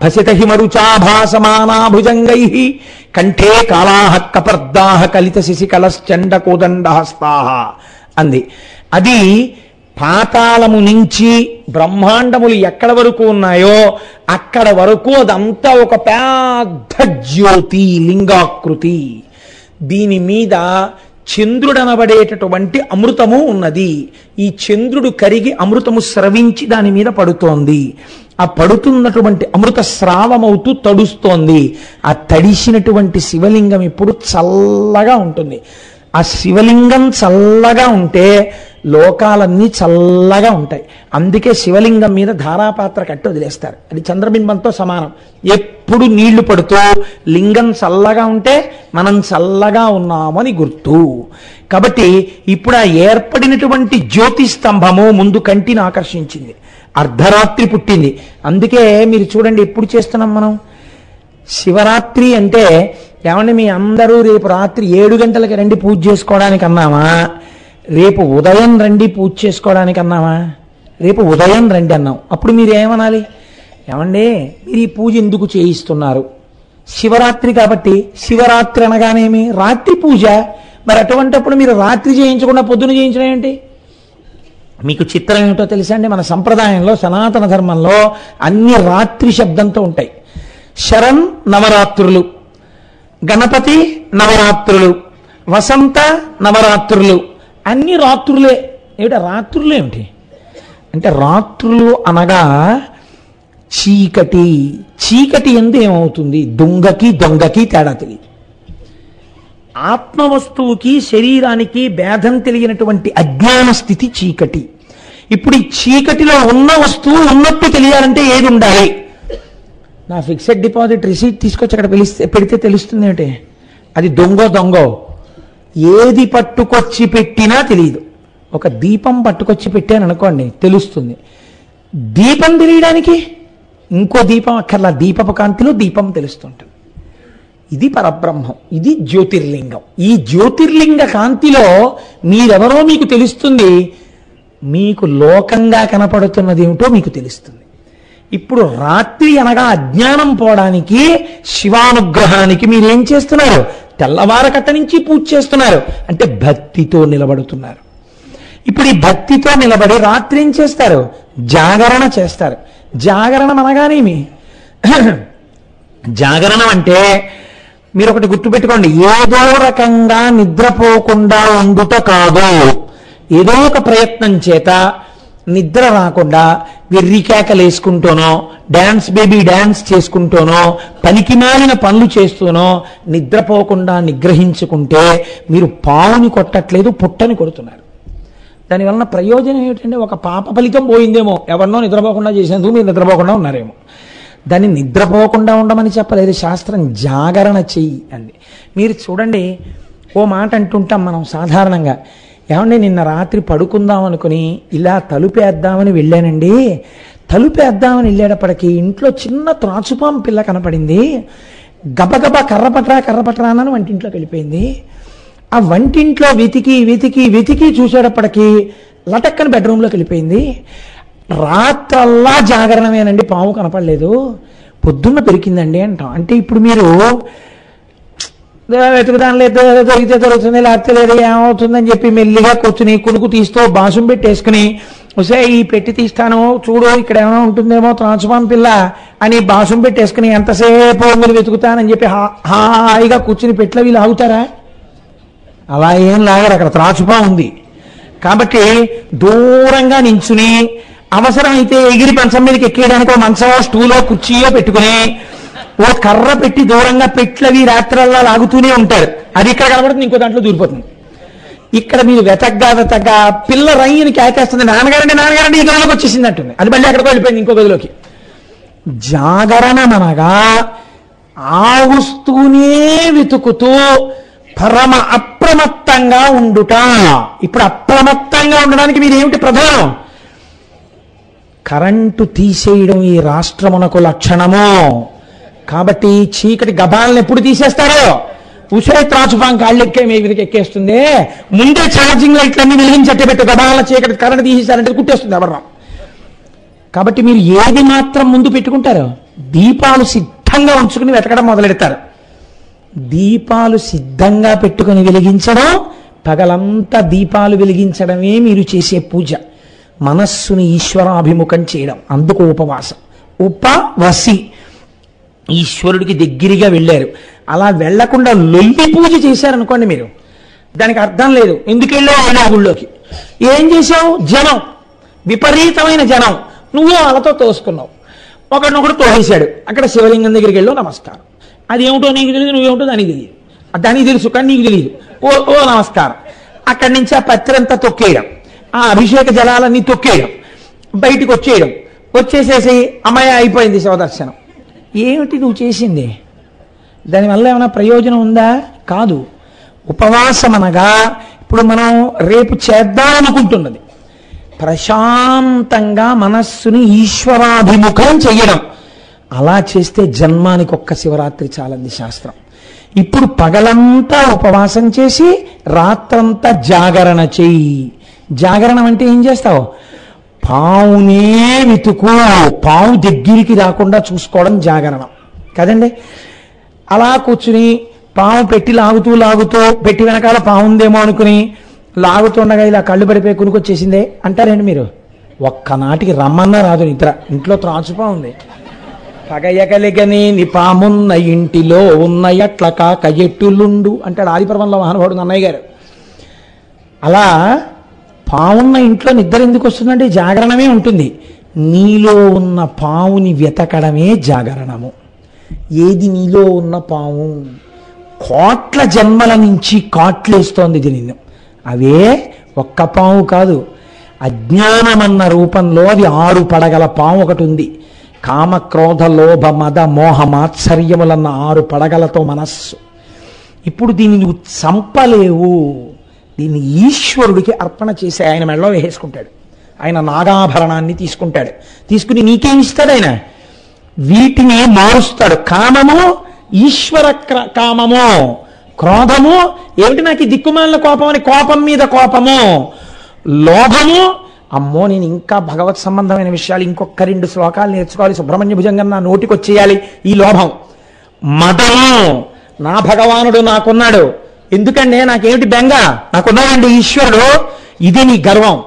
Speaker 1: భసిత హిమరుచాభాసమానా భుజంగై కంఠే కాళాః కపర్దాః కలిత శిశికలశ్చండ కోదండహస్తాః అంది. అది పాతాళము నుంచి బ్రహ్మాండములు ఎక్కడ వరకు ఉన్నాయో అక్కడ వరకు అదంతా ఒక పెద్ద జ్యోతి లింగాకృతి. దీని మీద చంద్రుడనబడేటటువంటి అమృతము ఉన్నది. ఈ చంద్రుడు కరిగి అమృతము స్రవించి దాని మీద పడుతోంది. ఆ పడుతున్నటువంటి అమృత స్రావమవుతూ తడుస్తోంది. ఆ తడిసినటువంటి శివలింగం ఎప్పుడు చల్లగా ఉంటుంది. ఆ శివలింగం చల్లగా ఉంటే లోకాలన్నీ చల్లగా ఉంటాయి. అందుకే శివలింగం మీద ధారాపాత్ర కట్టి వదిలేస్తారు. అది చంద్రబింబంతో సమానం. ఎప్పుడు నీళ్లు పడుతూ లింగం చల్లగా ఉంటే మనం చల్లగా ఉన్నామని గుర్తు. కాబట్టి ఇప్పుడు ఆ ఏర్పడినటువంటి జ్యోతి స్తంభము ముందు కంటిని ఆకర్షించింది. అర్ధరాత్రి పుట్టింది. అందుకే మీరు చూడండి, ఎప్పుడు చేస్తున్నాం మనం శివరాత్రి అంటే, ఏమంటే మీ అందరూ రేపు రాత్రి 7 గంటలకి రండి పూజ చేసుకోవడానికి అన్నామా, రేపు ఉదయం రండి పూజ చేసుకోవడానికి అన్నామా? రేపు ఉదయం రండి అన్నాం. అప్పుడు మీరు ఏమనాలి? ఏమండి మీరు ఈ పూజ ఎందుకు చేయిస్తున్నారు? శివరాత్రి కాబట్టి. శివరాత్రి అనగానేమి? రాత్రి పూజ. మరి అటువంటిప్పుడు మీరు రాత్రి చేయించకుండా పొద్దున చేయించడం ఏంటి? మీకు చిత్రం ఏమిటో తెలుసా అండి? మన సంప్రదాయంలో సనాతన ధర్మంలో అన్ని రాత్రి శబ్దంతో ఉంటాయి. శరణ్ నవరాత్రులు, గణపతి నవరాత్రులు, వసంత నవరాత్రులు, అన్ని రాత్రులే. ఏమిటా రాత్రులు ఏమిటి అంటే, రాత్రులు అనగా చీకటి. చీకటి ఎందు ఏమవుతుంది? దొంగకి తేడా తెలియదు. ఆత్మవస్తువుకి శరీరానికి భేదం తెలియనటువంటి అజ్ఞాన స్థితి చీకటి. ఇప్పుడు ఈ చీకటిలో ఉన్న వస్తువు ఉన్నట్టు తెలియాలంటే ఏది ఉండాలి? నా ఫిక్స్డ్ డిపాజిట్ రిసీట్ తీసుకొచ్చి అక్కడ పెడితే తెలుస్తుంది ఏమిటి? అది దొంగో ఏది పట్టుకొచ్చి పెట్టినా తెలియదు. ఒక దీపం పట్టుకొచ్చి పెట్టాను అనుకోండి, తెలుస్తుంది. దీపం తెలియడానికి ఇంకో దీపం అక్కర్లా, దీపపు కాంతిలో దీపం తెలుస్తుంటుంది. ఇది పరబ్రహ్మం, ఇది జ్యోతిర్లింగం. ఈ జ్యోతిర్లింగ కాంతిలో మీరెవరో మీకు తెలుస్తుంది, మీకు లోకంగా కనపడుతున్నది ఏమిటో మీకు తెలుస్తుంది. ఇప్పుడు రాత్రి అనగా అజ్ఞానం పోవడానికి, శివానుగ్రహానికి మీరేం చేస్తున్నారు? తెల్లవారకట్ట నుంచి పూజ చేస్తున్నారు. అంటే భక్తితో నిలబడుతున్నారు. ఇప్పుడు ఈ భక్తితో నిలబడి రాత్రి ఏం చేస్తారు? జాగరణ చేస్తారు. జాగరణం అనగానేమి? జాగరణం అంటే మీరు ఒకటి గుర్తుపెట్టుకోండి, ఏదో రకంగా నిద్రపోకుండా ఉండుట కాదు. ఏదో ఒక ప్రయత్నం చేత నిద్ర రాకుండా వెర్రికేకలు వేసుకుంటూనో, డాన్స్ బేబీ డాన్స్ చేసుకుంటూనో, పనికిమాలిన పనులు చేస్తూనో నిద్రపోకుండా నిగ్రహించుకుంటే మీరు పావుని కొట్టట్లేదు, పుట్టని కొడుతున్నారు. దానివలన ప్రయోజనం ఏమిటంటే, ఒక పాప ఫలితం పోయిందేమో, ఎవరినో నిద్రపోకుండా చేసేందుకు మీరు నిద్రపోకుండా ఉన్నారేమో. దాన్ని నిద్రపోకుండా ఉండమని చెప్పలేదు శాస్త్రం, జాగరణ చెయ్యి అంది. మీరు చూడండి, ఓ మాట అంటుంటాం మనం సాధారణంగా, ఏమండి నిన్న రాత్రి పడుకుందాం అనుకుని ఇలా తలుపేద్దామని వెళ్ళానండి. తలుపేద్దామని వెళ్ళేటప్పటికి ఇంట్లో చిన్న త్రాచుపాం పిల్ల కనపడింది. గబగబా కర్రపట్రా అని వంటింట్లోకి వెళ్ళిపోయింది. ఆ వంటింట్లో వెతికి చూసేటప్పటికి లటక్కని బెడ్రూమ్లోకి వెళ్ళిపోయింది. రాత్రల్లా జాగరణమేనండి, పాము కనపడలేదు, పొద్దున్న పెరిగిందండి అంటాం. అంటే ఇప్పుడు మీరు వెతుకుదాని లేదు, దొరికితే దొరుకుతుంది, లేకపోతే లేదు, ఏమవుతుందని చెప్పి మెల్లిగా కూర్చుని కునుకు తీస్తూ బాసుం పెట్టేసుకుని, వస్తే ఈ పెట్టి తీస్తాను చూడు ఇక్కడ ఏమైనా ఉంటుందేమో త్రాచుపాం పిల్ల అని బాసుం పెట్టేసుకుని ఎంతసేపు మీరు వెతుకుతానని చెప్పి హాయిగా కూర్చుని పెట్ల వీళ్ళు ఆగుతారా? అలా ఏం లాగరు, అక్కడ త్రాచుపాం ఉంది కాబట్టి దూరంగా నించుని అవసరమైతే ఎగిరి మంచం మీదకి ఎక్కేయడానికి మంచమో స్టూలో కుర్చీయో పెట్టుకుని ఓ కర్ర పెట్టి దూరంగా పెట్లవి రాత్రల్లా లాగుతూనే ఉంటారు. అది ఇక్కడ కనబడుతుంది, ఇంకో దాంట్లో దూరిపోతుంది. ఇక్కడ మీరు వెతగ్గా పిల్ల రైని కేకేస్తుంది, నాన్నగారండి ఈ గదిలోకి వచ్చేసింది అంటుంది. అది మళ్ళీ అక్కడికి వెళ్ళిపోయింది ఇంకో గదిలోకి. జాగరణమనగా ఆ వస్తువునే వెతుకుతూ పరమ అప్రమత్తంగా ఉండుట. ఇప్పుడు అప్రమత్తంగా ఉండడానికి మీరేమిటి ప్రధానం? కరెంటు తీసేయడం ఈ రాష్ట్రమునకు లక్షణము. కాబట్టి చీకటి గబాలను ఎప్పుడు తీసేస్తారో, ఉసిరే త్రాచుపాం కాళ్ళెక్కే మీ మీదకి ఎక్కేస్తుంది. ముందే ఛార్జింగ్ లైట్లన్నీ వెలిగించట్టే పెట్టు, గబాల చీకటి కరెంటు తీసేశారంటే కుట్టేస్తుంది ఎవరు. కాబట్టి మీరు ఏది మాత్రం ముందు పెట్టుకుంటారు? దీపాలు సిద్ధంగా ఉంచుకుని వెతకడం మొదలెడతారు. దీపాలు సిద్ధంగా పెట్టుకుని వెలిగించడం, పగలంతా దీపాలు వెలిగించడమే మీరు చేసే పూజ. మనస్సుని ఈశ్వరాభిముఖం చేయడం, అందుకు ఉపవాసం. ఉపవసి ఈశ్వరుడికి దగ్గరగా వెళ్ళారు. అలా వెళ్లకుండా లొల్లి పూజ చేశారనుకోండి మీరు, దానికి అర్థం లేదు. ఎందుకు వెళ్ళావు ఆ గుళ్ళోకి? ఏం చేశావు? జనం, విపరీతమైన జనం, నువ్వు వాళ్ళతో తోసుకున్నావు. ఒకడినొకడు తోసేశాడు. అక్కడ శివలింగం దగ్గరికి వెళ్ళావు, నమస్కారం. అది ఏమిటో నీకు తెలియదు, నువ్వేమిటో దానికి తెలియదు. దానికి తెలుసు కానీ నీకు తెలియదు. ఓ నమస్కారం. అక్కడి నుంచి ఆ పత్రంతా తొక్కేయడం, ఆ అభిషేక జలాలన్నీ తొక్కేయడం, బయటికి వచ్చేయడం. వచ్చేసేసి అమ్మాయి అయిపోయింది శివదర్శనం. ఏమిటి నువ్వు చేసింది? దానివల్ల ఏమైనా ప్రయోజనం ఉందా? కాదు. ఉపవాసం అనగా ఇప్పుడు మనం రేపు చేద్దామనుకుంటున్నది ప్రశాంతంగా మనస్సుని ఈశ్వరాభిముఖం చెయ్యడం. అలా చేస్తే జన్మానికి ఒక్క శివరాత్రి చాలంది శాస్త్రం. ఇప్పుడు పగలంతా ఉపవాసం చేసి రాత్రంతా జాగరణ చెయ్యి. జాగరణం అంటే ఏం చేస్తావు? పావునే వెతుకు, పావు దగ్గరికి రాకుండా చూసుకోవడం జాగరణం కదండి. అలా కూర్చుని పాము పెట్టి లాగుతూ పెట్టి వెనకాల పావుందేమో అనుకుని లాగుతుండగా ఇలా కళ్ళు పడిపోయి కునుకొచ్చేసిందే అంటారండి మీరు. ఒక్కనాటికి రమ్మన్నా రాదు నిద్ర. ఇంట్లో త్రాచుపా ఉంది. పగయగలిగనేని పామున్న ఇంటిలో ఉన్న ఎట్ల కాక ఎట్టులుండు అంటాడు ఆదిపర్వంలో మహానుభావుడు నన్నయ్య గారు. అలా పావున్న ఇంట్లో నిద్ర ఎందుకు వస్తుందంటే జాగరణమే ఉంటుంది. నీలో ఉన్న పావుని వెతకడమే జాగరణము. ఏది నీలో ఉన్న పావు? కోట్ల జన్మల నుంచి కాట్లేస్తోంది ఇది నిన్ను. అవే ఒక్క పాము కాదు, అజ్ఞానమన్న రూపంలో అది 6 పడగల పాము ఒకటి ఉంది. కామ క్రోధ లోభ మద మోహ మాత్సర్యములన్న 6 పడగలతో మనస్సు. ఇప్పుడు దీన్ని నువ్వు చంపలేవు. దీన్ని ఈశ్వరుడికి అర్పణ చేసి ఆయన మెడలో వేసుకుంటాడు. ఆయన నాగాభరణాన్ని తీసుకుంటాడు. తీసుకుని నీకేం ఇస్తాడు? ఆయన వీటిని మారుస్తాడు. కామము ఈశ్వర కామము, క్రోధము ఏమిటి నాకు దిక్కుమాలిన కోపం అని కోపం మీద కోపము, లోభము అమ్మో నేను ఇంకా భగవత్ సంబంధమైన విషయాలు ఇంకొక 2 శ్లోకాలు నేర్చుకోవాలి, సుబ్రహ్మణ్య భుజంగం నా నోటికి వచ్చేయాలి, ఈ లోభం. మదము నా భగవానుడు నాకున్నాడు, ఎందుకంటే నాకేమిటి బెంగ, నాకున్నాడండి ఈశ్వరుడు, ఇది నీ గర్వం.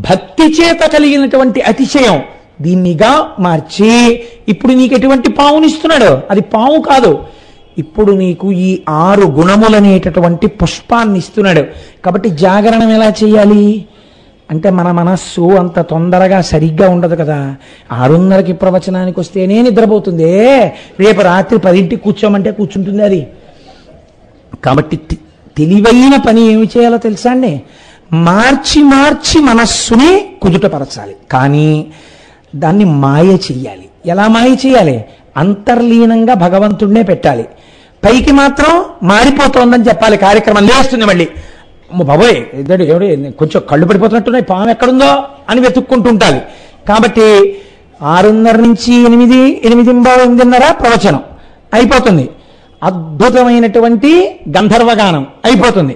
Speaker 1: భక్తి చేత కలిగినటువంటి అతిశయం దీన్నిగా మార్చి ఇప్పుడు నీకు ఎటువంటి పావునిస్తున్నాడు? అది పావు కాదు, ఇప్పుడు నీకు ఈ 6 గుణములనేటటువంటి పుష్పాన్ని ఇస్తున్నాడు. కాబట్టి జాగరణం ఎలా చేయాలి అంటే మన మనస్సు అంత తొందరగా సరిగ్గా ఉండదు కదా. 6:30కి ప్రవచనానికి వస్తేనే నిద్రపోతుంది. రేపు రాత్రి 10ంటికి కూర్చోమంటే కూర్చుంటుంది అది. కాబట్టి తెలివైన పని ఏమి చేయాలో తెలుసా అండి? మార్చి మనస్సుని కుదుటపరచాలి. కానీ దాన్ని మాయ చెయ్యాలి. ఎలా మాయ చేయాలి? అంతర్లీనంగా భగవంతుడినే పెట్టాలి. పైకి మాత్రం మారిపోతోందని చెప్పాలి. కార్యక్రమం లేస్తుంది మళ్ళీ, బాబోయ్ ఇద్దరు ఎవడు కొంచెం కళ్ళు పడిపోతున్నట్టున్నాయి, పాము ఎక్కడుందో అని వెతుక్కుంటూ ఉండాలి. కాబట్టి 6:30 నుంచి 8, 8:30 ప్రవచనం అయిపోతుంది. అద్భుతమైనటువంటి గంధర్వగానం అయిపోతుంది.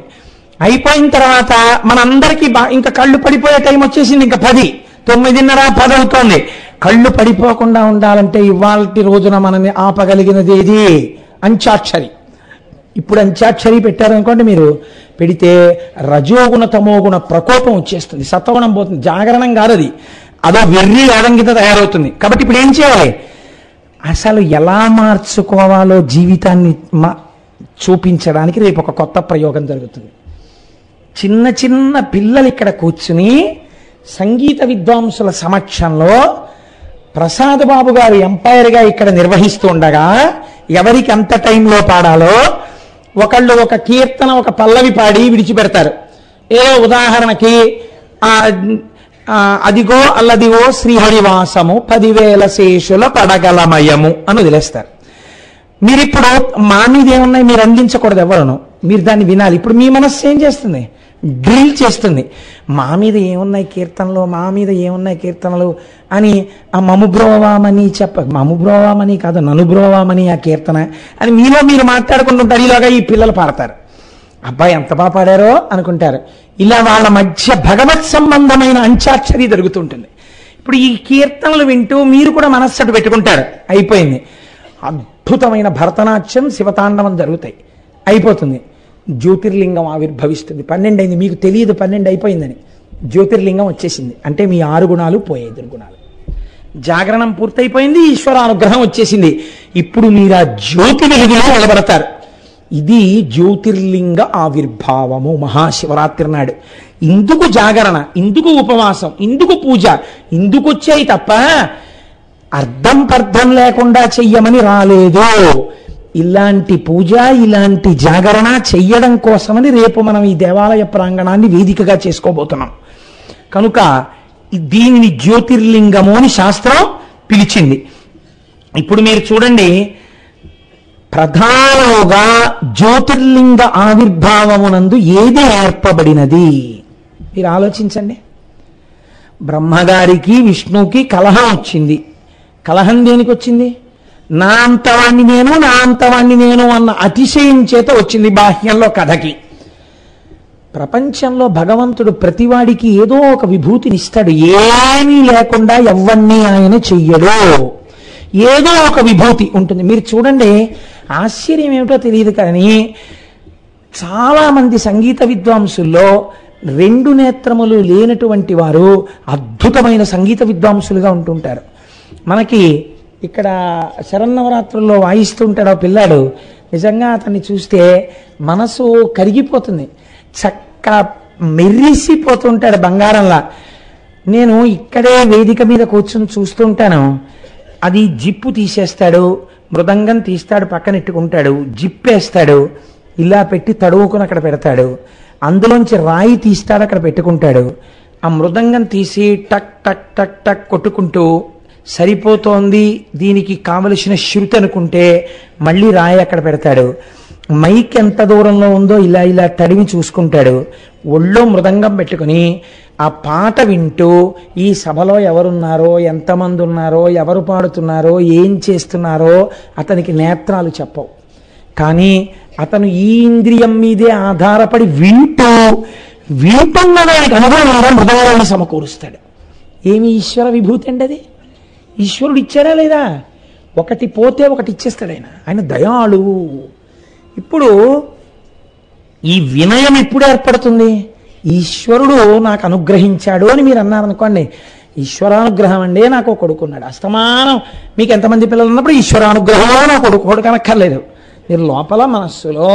Speaker 1: అయిపోయిన తర్వాత మనందరికీ ఇంకా కళ్ళు పడిపోయే టైం వచ్చేసింది. ఇంకా 10, 9:30, 10 అవుతోంది. కళ్ళు పడిపోకుండా ఉండాలంటే ఇవాళ రోజున మనల్ని ఆపగలిగినది ఏది? అంచాక్షరి. ఇప్పుడు అంచాక్షరి పెట్టారనుకోండి, మీరు పెడితే రజోగుణ తమోగుణ ప్రకోపం వచ్చేస్తుంది, సత్వగుణం పోతుంది. జాగరణం కాదు అది, అదో వెర్రి ఆడంగిత తయారవుతుంది. కాబట్టి ఇప్పుడు ఏం చేయాలి? అసలు ఎలా మార్చుకోవాలో జీవితాన్ని చూపించడానికి రేపు ఒక కొత్త ప్రయోగం జరుగుతుంది. చిన్న చిన్న పిల్లలు ఇక్కడ కూర్చుని సంగీత విద్వాంసుల సమక్షంలో ప్రసాద్ బాబు గారు ఎంపైర్గా ఇక్కడ నిర్వహిస్తూ ఉండగా ఎవరికి అంత టైంలో పాడాలో ఒకళ్ళు ఒక కీర్తన, ఒక పల్లవి పాడి విడిచిపెడతారు. ఏదో ఉదాహరణకి అదిగో అల్లదిగో శ్రీహరివాసము 10,000 శేషుల పడగలమయము అని వదిలేస్తారు. మీరిప్పుడు మా మీద ఏమున్నాయి మీరు అందించకూడదు ఎవరును. మీరు దాన్ని వినాలి. ఇప్పుడు మీ మనస్సు ఏం చేస్తుంది? డ్రిల్ చేస్తుంది. మా మీద ఏమున్నాయి కీర్తనలు, మా మీద ఏమున్నాయి కీర్తనలు అని ఆ మముబ్రోవామని మముబ్రోవామని కాదు, ననుబ్రోవామని ఆ కీర్తన అని మీలో మీరు మాట్లాడుకుంటుంటారు. ఈలోగా ఈ పిల్లలు పాడతారు, అబ్బాయి ఎంత బాగా పాడారో అనుకుంటారు. ఇలా వాళ్ళ మధ్య భగవత్ సంబంధమైన అంత్యాక్షరి జరుగుతుంటుంది. ఇప్పుడు ఈ కీర్తనలు వింటూ మీరు కూడా మనస్సటు పెట్టుకుంటారు. అయిపోయింది. అద్భుతమైన భరతనాట్యం, శివతాండవం జరుగుతాయి. అయిపోతుంది. జ్యోతిర్లింగం ఆవిర్భవిస్తుంది. 12 అయింది, మీకు తెలియదు 12 అయిపోయిందని. జ్యోతిర్లింగం వచ్చేసింది. అంటే మీ 6 గుణాలు పోయాయి, దుర్గుణాలు. జాగరణం పూర్తయిపోయింది, ఈశ్వరానుగ్రహం వచ్చేసింది. ఇప్పుడు మీరు ఆ జ్యోతి వెలుగులో నిలబడతారు. ఇది జ్యోతిర్లింగ ఆవిర్భావము మహాశివరాత్రి నాడు. ఇందుకు జాగరణ, ఇందుకు ఉపవాసం, ఇందుకు పూజ, ఇందుకు వచ్చాయి తప్ప అర్థం పర్థం లేకుండా చెయ్యమని రాలేదు. ఇలాంటి పూజ, ఇలాంటి జాగరణ చెయ్యడం కోసమని రేపు మనం ఈ దేవాలయ ప్రాంగణాన్ని వేదికగా చేసుకోబోతున్నాం. కనుక దీనిని జ్యోతిర్లింగము అని శాస్త్రం పిలిచింది. ఇప్పుడు మీరు చూడండి, ప్రధానంగా జ్యోతిర్లింగ ఆవిర్భావమునందు ఏది ఏర్పబడినది మీరు ఆలోచించండి. బ్రహ్మగారికి విష్ణుకి కలహం వచ్చింది. కలహం దేనికి వచ్చింది? నా అంతవాణ్ణి నేను, నా అంతవాణ్ణి నేను అన్న అతిశయం చేత వచ్చింది బాహ్యంలో కథకి. ప్రపంచంలో భగవంతుడు ప్రతివాడికి ఏదో ఒక విభూతినిస్తాడు. ఏమీ లేకుండా ఎవ్వన్ని ఆయన చెయ్యడు. ఏదో ఒక విభూతి ఉంటుంది. మీరు చూడండి, ఆశ్చర్యం ఏమిటో తెలియదు కానీ చాలామంది సంగీత విద్వాంసుల్లో 2 నేత్రములు లేనటువంటి వారు అద్భుతమైన సంగీత విద్వాంసులుగా ఉంటుంటారు. మనకి ఇక్కడ శరన్నవరాత్రుల్లో వాయిస్తుంటాడు ఆ పిల్లాడు. నిజంగా అతన్ని చూస్తే మనసు కరిగిపోతుంది. చక్కగా మెరిసిపోతుంటాడు బంగారంలా. నేను ఇక్కడే వేదిక మీద కూర్చొని చూస్తుంటాను. అది జిప్పు తీసేస్తాడు, మృదంగం తీస్తాడు, పక్కనెట్టుకుంటాడు, జిప్పేస్తాడు, ఇలా పెట్టి తడువుకుని అక్కడ పెడతాడు. అందులోంచి రాయి తీస్తాడు, అక్కడ పెట్టుకుంటాడు. ఆ మృదంగం తీసి టక్ టక్ టక్ టక్ కొట్టుకుంటూ సరిపోతోంది, దీనికి కావలసిన శృతి అనుకుంటే మళ్ళీ రాయి అక్కడ పెడతాడు. మైక్ ఎంత దూరంలో ఉందో ఇలా ఇలా తడివి చూసుకుంటాడు. ఒళ్ళో మృదంగం పెట్టుకుని ఆ పాట వింటూ ఈ సభలో ఎవరున్నారో, ఎంతమంది ఉన్నారో, ఎవరు పాడుతున్నారో, ఏం చేస్తున్నారో అతనికి నేత్రాలు చెప్పవు. కానీ అతను ఈ ఇంద్రియం మీదే ఆధారపడి వింటున్న దానికి అనుగుణంగా మృదంగాన్ని సమకూరుస్తాడు. ఏమి ఈశ్వర విభూతి అండి అది? ఈశ్వరుడు ఇచ్చాడా లేదా? ఒకటి పోతే ఒకటి ఇచ్చేస్తాడు ఆయన దయాళువు. ఇప్పుడు ఈ వినయం ఎప్పుడు ఏర్పడుతుంది? ఈశ్వరుడు నాకు అనుగ్రహించాడు అని మీరు అన్నారనుకోండి, ఈశ్వరానుగ్రహం అండి నాకు కొడుకున్నాడు. అస్తమానం మీకు ఎంతమంది పిల్లలు ఉన్నప్పుడు ఈశ్వరానుగ్రహంలో నా కొడుకు కనక్కర్లేదు. మీరు లోపల మనస్సులో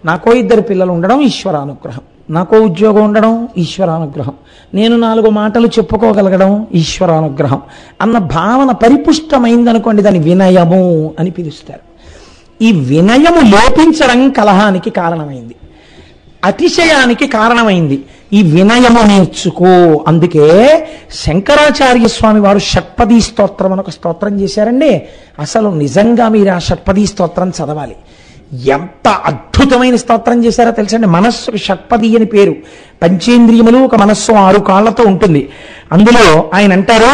Speaker 1: నాకో 2 పిల్లలు ఉండడం ఈశ్వరానుగ్రహం, నాకో ఉద్యోగం ఉండడం ఈశ్వరానుగ్రహం, నేను 4 మాటలు చెప్పుకోగలగడం ఈశ్వరానుగ్రహం అన్న భావన పరిపుష్టమైందనుకోండి, దాన్ని వినయము అని పిలుస్తారు. ఈ వినయము లోపించడం కలహానికి కారణమైంది, అతిశయానికి కారణమైంది. ఈ వినయము నేర్చుకో. అందుకే శంకరాచార్య స్వామి వారు షట్పదీ స్తోత్రం అని ఒక స్తోత్రం చేశారండి. అసలు నిజంగా మీరు ఆ షట్పదీ స్తోత్రం చదవాలి. ఎంత అద్భుతమైన స్తోత్రం చేశారో తెలుసండి. మనస్సుకు షట్పది అని పేరు. పంచేంద్రియములు ఒక మనస్సు 6 కాళ్లతో ఉంటుంది. అందులో ఆయన అంటారు,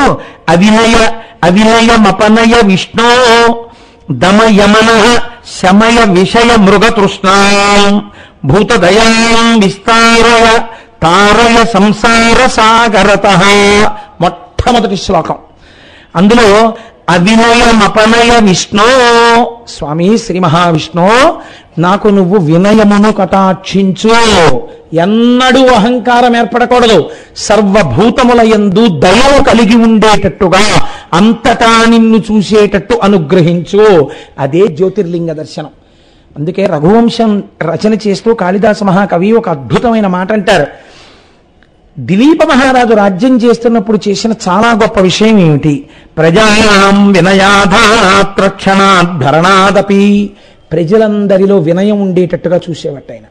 Speaker 1: అవినయమపనయ విష్ణో దమయమన శమయ విషయ మృగతృష్ణాం భూతదయాం విస్తారయ తారయ సంసార సాగరతః. మొట్టమొదటి శ్లోకం. అందులో అవినయమపనయ విష్ణో, స్వామి శ్రీ మహావిష్ణు నాకు నువ్వు వినయమును కటాక్షించు. ఎన్నడూ అహంకారం ఏర్పడకూడదు. సర్వభూతముల యందు దయవు కలిగి ఉండేటట్టుగా అంతటా నిన్ను చూసేటట్టు అనుగ్రహించు. అదే జ్యోతిర్లింగ దర్శనం. అందుకే రఘువంశం రచన చేస్తూ కాళిదాస మహాకవి ఒక అద్భుతమైన మాట అంటారు. దిలీప మహారాజు రాజ్యం చేస్తున్నప్పుడు చేసిన చాలా గొప్ప విషయం ఏమిటి? ప్రజాయాం వినయాధాత్ రక్షణాద్ భరణాదపి. ప్రజలందరిలో వినయం ఉండేటట్టుగా చూసేవట్టు ఆయన.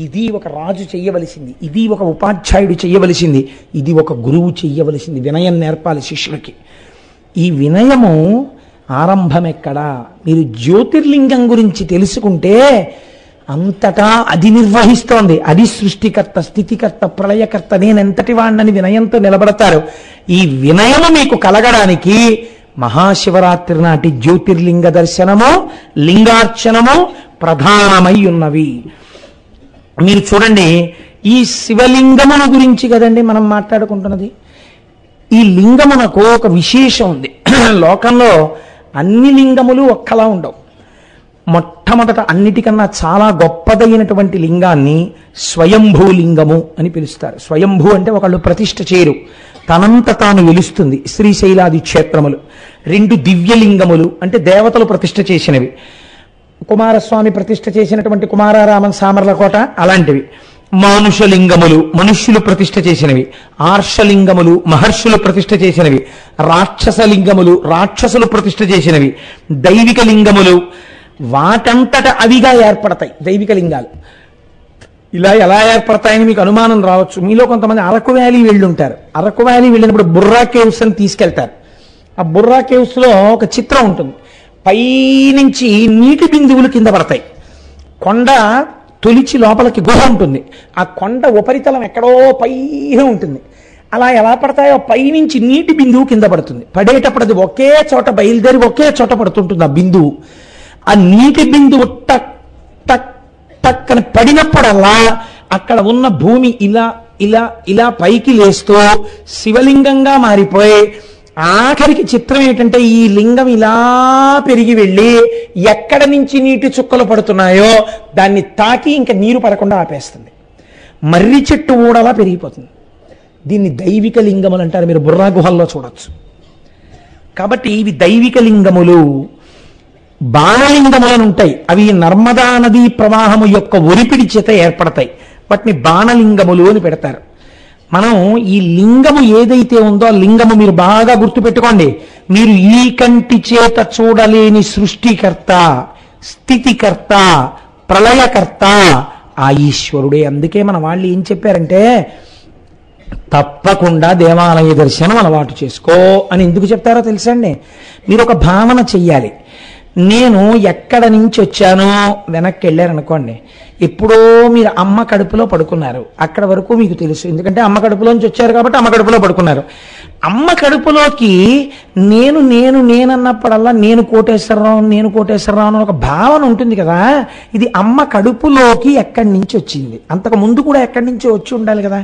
Speaker 1: ఇది ఒక రాజు చెయ్యవలసింది, ఇది ఒక ఉపాధ్యాయుడు చెయ్యవలసింది, ఇది ఒక గురువు చెయ్యవలసింది. వినయం నేర్పాలి శిష్యులకి. ఈ వినయము ఆరంభం ఎక్కడా? మీరు జ్యోతిర్లింగం గురించి తెలుసుకుంటే అంతటా అది నిర్వహిస్తోంది. అది సృష్టికర్త, స్థితికర్త, ప్రళయకర్త, నేనెంతటి వాణ్ణని వినయంతో నిలబడతారు. ఈ వినయము మీకు కలగడానికి మహాశివరాత్రి నాటి జ్యోతిర్లింగ దర్శనము, లింగార్చనము ప్రధానమై ఉన్నవి. మీరు చూడండి, ఈ శివలింగమును గురించి కదండి మనం మాట్లాడుకుంటున్నది. ఈ లింగమునకు ఒక విశేషం ఉంది. లోకంలో అన్ని లింగములు ఒక్కలా ఉండవు. మొట్టమొదట అన్నిటికన్నా చాలా గొప్పదైనటువంటి లింగాన్ని స్వయంభూ లింగము అని పిలుస్తారు. స్వయంభూ అంటే ఒకళ్ళు ప్రతిష్ఠ చేయరు, తనంత తాను వెలుస్తుంది. శ్రీశైలాది క్షేత్రములు. 2 దివ్యలింగములు అంటే దేవతలు ప్రతిష్ఠ చేసినవి. కుమారస్వామి ప్రతిష్ఠ చేసినటువంటి కుమారారామన్ సామర్లకోట అలాంటివి. మానుషలింగములు మనుష్యులు ప్రతిష్ఠ చేసినవి. ఆర్షలింగములు మహర్షులు ప్రతిష్ఠ చేసినవి. రాక్షసలింగములు రాక్షసులు ప్రతిష్ఠ చేసినవి. దైవిక లింగములు వాటంతట అవిగా ఏర్పడతాయి. దైవిక లింగాలు ఇలా ఎలా ఏర్పడతాయని మీకు అనుమానం రావచ్చు. మీలో కొంతమంది అరకు వ్యాలీ వెళ్ళుంటారు. అరకు వ్యాలీ వెళ్ళినప్పుడు బుర్రా కేవ్స్ అని తీసుకెళ్తారు. ఆ బుర్రా కేవ్స్ లో ఒక చిత్రం ఉంటుంది. పైనుంచి నీటి బిందువులు కింద పడతాయి. కొండ తొలిచి లోపలికి గుహ ఉంటుంది. ఆ కొండ ఉపరితలం ఎక్కడో పైన ఉంటుంది. అలా ఎలా పడతాయో పైనుంచి నీటి బిందువు కింద పడుతుంది. పడేటప్పుడు అది ఒకే చోట బయలుదేరి ఒకే చోట పడుతుంటుంది. ఆ బిందువు, ఆ నీటి బిందువు టక్ టక్ టక్ అని పడినప్పుడల్లా అక్కడ ఉన్న భూమి ఇలా ఇలా ఇలా పైకి లేస్తూ శివలింగంగా మారిపోయి, ఆఖరికి చిత్రం ఏంటంటే ఈ లింగం ఇలా పెరిగి వెళ్ళి ఎక్కడ నుంచి నీటి చుక్కలు పడుతున్నాయో దాన్ని తాకి ఇంకా నీరు పడకుండా ఆపేస్తుంది. మర్రి చెట్టు ఊడలా పెరిగిపోతుంది. దీన్ని దైవిక లింగములు అంటారు. మీరు బుర్రా గుహల్లో చూడొచ్చు. కాబట్టి ఇవి దైవిక లింగములు. బాణలింగములను ఉంటాయి. అవి నర్మదా నదీ ప్రవాహము యొక్క ఒరిపిడి చేత ఏర్పడతాయి. వాటిని బాణలింగములు అని పెడతారు. మనం ఈ లింగము ఏదైతే ఉందో ఆ లింగము మీరు బాగా గుర్తుపెట్టుకోండి. మీరు ఈ కంటి చేత చూడలేని సృష్టికర్త, స్థితికర్త, ప్రళయకర్త ఆ ఈశ్వరుడే. అందుకే మన వాళ్ళు ఏం చెప్పారంటే తప్పకుండా దేవాలయ దర్శనం అలవాటు చేసుకో అని ఎందుకు చెప్తారో తెలుసండి. మీరు ఒక భావన చెయ్యాలి. నేను ఎక్కడ నుంచి వచ్చానో వెనక్కి వెళ్ళారనుకోండి, ఎప్పుడో మీరు అమ్మ కడుపులో పడుకున్నారు. అక్కడ వరకు మీకు తెలుసు, ఎందుకంటే అమ్మ కడుపులోంచి వచ్చారు కాబట్టి అమ్మ కడుపులో పడుకున్నారు. అమ్మ కడుపులోకి నేనన్నప్పుడల్లా నేను కోటేశ్వరరావు అని ఒక భావన ఉంటుంది కదా. ఇది అమ్మ కడుపులోకి ఎక్కడి నుంచి వచ్చింది. అంతకు ముందు కూడా ఎక్కడి నుంచి వచ్చి ఉండాలి కదా.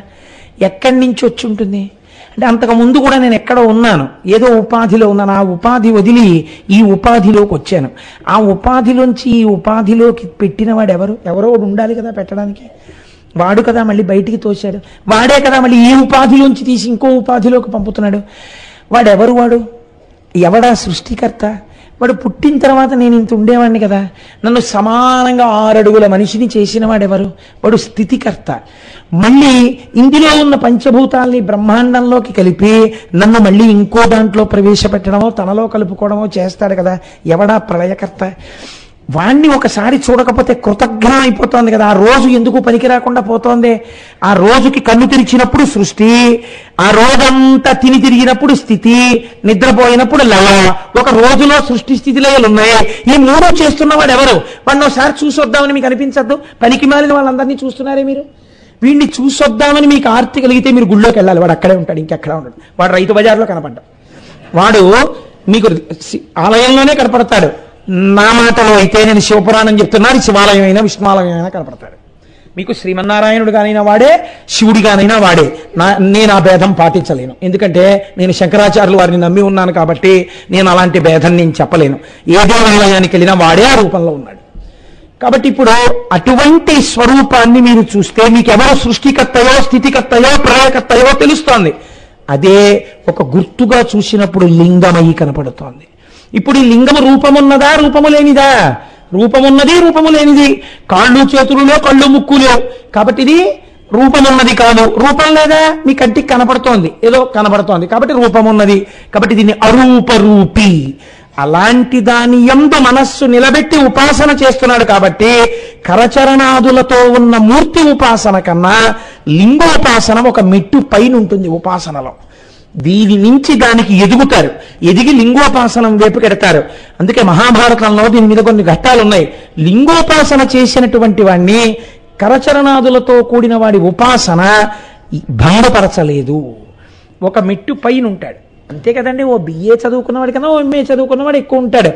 Speaker 1: ఎక్కడి నుంచి వచ్చి ఉంటుంది అంటే అంతకు ముందు కూడా నేను ఎక్కడో ఉన్నాను, ఏదో ఉపాధిలో ఉన్నాను. ఆ ఉపాధి వదిలి ఈ ఉపాధిలోకి వచ్చాను. ఆ ఉపాధిలోంచి ఈ ఉపాధిలోకి పెట్టినవాడు ఎవరో ఉండాలి కదా పెట్టడానికి. వాడు కదా మళ్ళీ బయటికి తోశాడు. వాడే కదా మళ్ళీ ఈ ఉపాధిలోంచి తీసి ఇంకో ఉపాధిలోకి పంపుతున్నాడు. వాడు ఎవడా సృష్టికర్త? వాడు పుట్టిన తర్వాత నేను ఇంత ఉండేవాడిని కదా. నన్ను సమానంగా 6 అడుగుల మనిషిని చేసిన వాడెవరు? వాడు స్థితికర్త. మళ్ళీ ఇందులో ఉన్న పంచభూతాల్ని బ్రహ్మాండంలోకి కలిపి నన్ను మళ్ళీ ఇంకో దాంట్లో ప్రవేశపెట్టడమో తనలో కలుపుకోవడమో చేస్తాడు కదా. ఎవడా ప్రళయకర్త? వాణ్ణి ఒకసారి చూడకపోతే కృతజ్ఞం అయిపోతోంది కదా. ఆ రోజు ఎందుకు పనికి రాకుండా పోతోంది? ఆ రోజుకి కన్ను తెరిచినప్పుడు సృష్టి, ఆ రోజంతా తిని తిరిగినప్పుడు స్థితి, నిద్రపోయినప్పుడు లయ. ఒక రోజులో సృష్టి స్థితి లయలు ఉన్నాయి. ఈ 3 చేస్తున్నవాడు ఎవరు? వాడిని ఒకసారి చూసొద్దామని మీకు అనిపించద్దు? పనికి మాలిన వాళ్ళందరినీ చూస్తున్నారే మీరు. వీడిని చూసొద్దామని మీకు ఆర్తి కలిగితే మీరు గుళ్ళోకి వెళ్ళాలి. వాడు అక్కడే ఉంటాడు, ఇంకెక్కడా ఉంటాడు. వాడు రైతు బజార్లో కనపడ్డా, వాడు మీకు ఆలయంలోనే కనపడతాడు. నా మాటలో అయితే నేను శివపురాణం చెప్తున్నాను, శివాలయం అయినా విష్ణువాలయం అయినా కనపడతాడు. మీకు శ్రీమన్నారాయణుడు కానైనా వాడే, శివుడి కానైనా వాడే. నేను ఆ భేదం పాటించలేను, ఎందుకంటే నేను శంకరాచార్యులు వారిని నమ్మి ఉన్నాను కాబట్టి నేను అలాంటి భేదం నేను చెప్పలేను. ఏ దేవాలయానికి వెళ్ళినా వాడే ఆ రూపంలో ఉన్నాడు. కాబట్టి ఇప్పుడు అటువంటి స్వరూపాన్ని మీరు చూస్తే మీకు ఎవరో సృష్టికర్తయో స్థితికర్తయో ప్రళయకర్తయో తెలుస్తోంది. అదే ఒక గుర్తుగా చూసినప్పుడు లింగమై కనపడుతోంది. ఇప్పుడు ఈ లింగము రూపమున్నదా రూపము లేనిదా? రూపమున్నది రూపము లేనిది. కాళ్ళు చేతులు కళ్ళు ముక్కు లేవు కాబట్టి ఇది రూపమున్నది కాదు. రూపం లేదా? మీ కంటికి కనపడుతోంది, ఏదో కనపడుతోంది కాబట్టి రూపమున్నది. కాబట్టి దీన్ని అరూపరూపి. అలాంటి దాని యందు మనస్సు నిలబెట్టి ఉపాసన చేస్తున్నాడు కాబట్టి కరచరణాదులతో ఉన్న మూర్తి ఉపాసన కన్నా లింగోపాసన ఒక మెట్టు పైన ఉంటుంది ఉపాసనలో. దీని నుంచి దానికి ఎదుగుతారు, ఎదిగి లింగోపాసనం వైపు కెడతారు. అందుకే మహాభారతంలో దీని మీద కొన్ని ఘట్టాలు ఉన్నాయి. లింగోపాసన చేసినటువంటి వాడిని కరచరణాదులతో కూడిన వాడి ఉపాసన భంగపరచలేదు. ఒక మెట్టు పైన ఉంటాడు అంతే కదండి. ఓ బిఏ చదువుకున్నవాడి కన్నా ఓ ఎంఏ చదువుకున్నవాడు ఎక్కువ ఉంటాడు.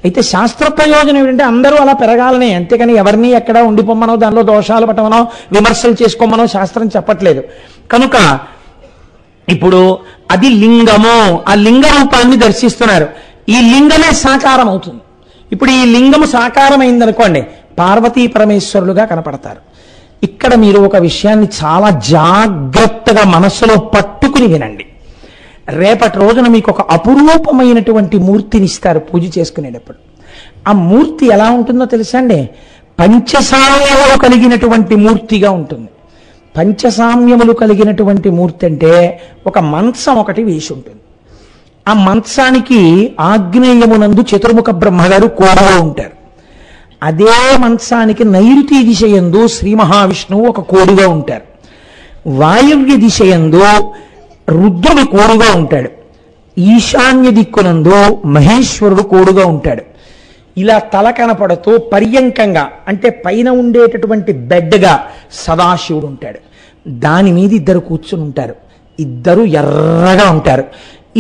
Speaker 1: అయితే శాస్త్ర ప్రయోజనం ఏంటంటే అందరూ అలా పెరగాలనే, అంతేకాని ఎవరిని ఎక్కడ ఉండిపోమ్మనో దానిలో దోషాలు పట్టమనో విమర్శలు చేసుకోమనో శాస్త్రం చెప్పట్లేదు. కనుక ఇప్పుడు అది లింగము, ఆ లింగ రూపాన్ని దర్శిస్తున్నారు. ఈ లింగమే సాకారం అవుతుంది. ఇప్పుడు ఈ లింగము సాకారం అయిందనుకోండి, పార్వతీ పరమేశ్వరులుగా కనపడతారు. ఇక్కడ మీరు ఒక విషయాన్ని చాలా జాగ్రత్తగా మనస్సులో పట్టుకుని వినండి. రేపటి రోజున మీకు ఒక అపురూపమైనటువంటి మూర్తిని ఇస్తారు పూజ చేసుకునేటప్పుడు. ఆ మూర్తి ఎలా ఉంటుందో తెలుసా అండి? పంచసామ్యములు కలిగినటువంటి మూర్తిగా ఉంటుంది. పంచసామ్యములు కలిగినటువంటి మూర్తి అంటే ఒక మంచం ఒకటి వేసి ఉంటుంది. ఆ మంచానికి ఆగ్నేయమునందు చతుర్ముఖ బ్రహ్మగారు కోడగా ఉంటారు. అదే మంచానికి నైరుతి దిశయందు శ్రీ మహావిష్ణువు ఒక కోడుగా ఉంటారు. వాయవ్య దిశయందు రుద్రుడు కోడుగా ఉంటాడు. ఈశాన్య దిక్కునందు మహేశ్వరుడు కోడుగా ఉంటాడు. ఇలా తల కనపడుతూ పర్యంకంగా అంటే పైన ఉండేటటువంటి బెడ్గా సదాశివుడు ఉంటాడు. దాని మీద ఇద్దరు కూర్చుని ఉంటారు. ఇద్దరు ఎర్రగా ఉంటారు.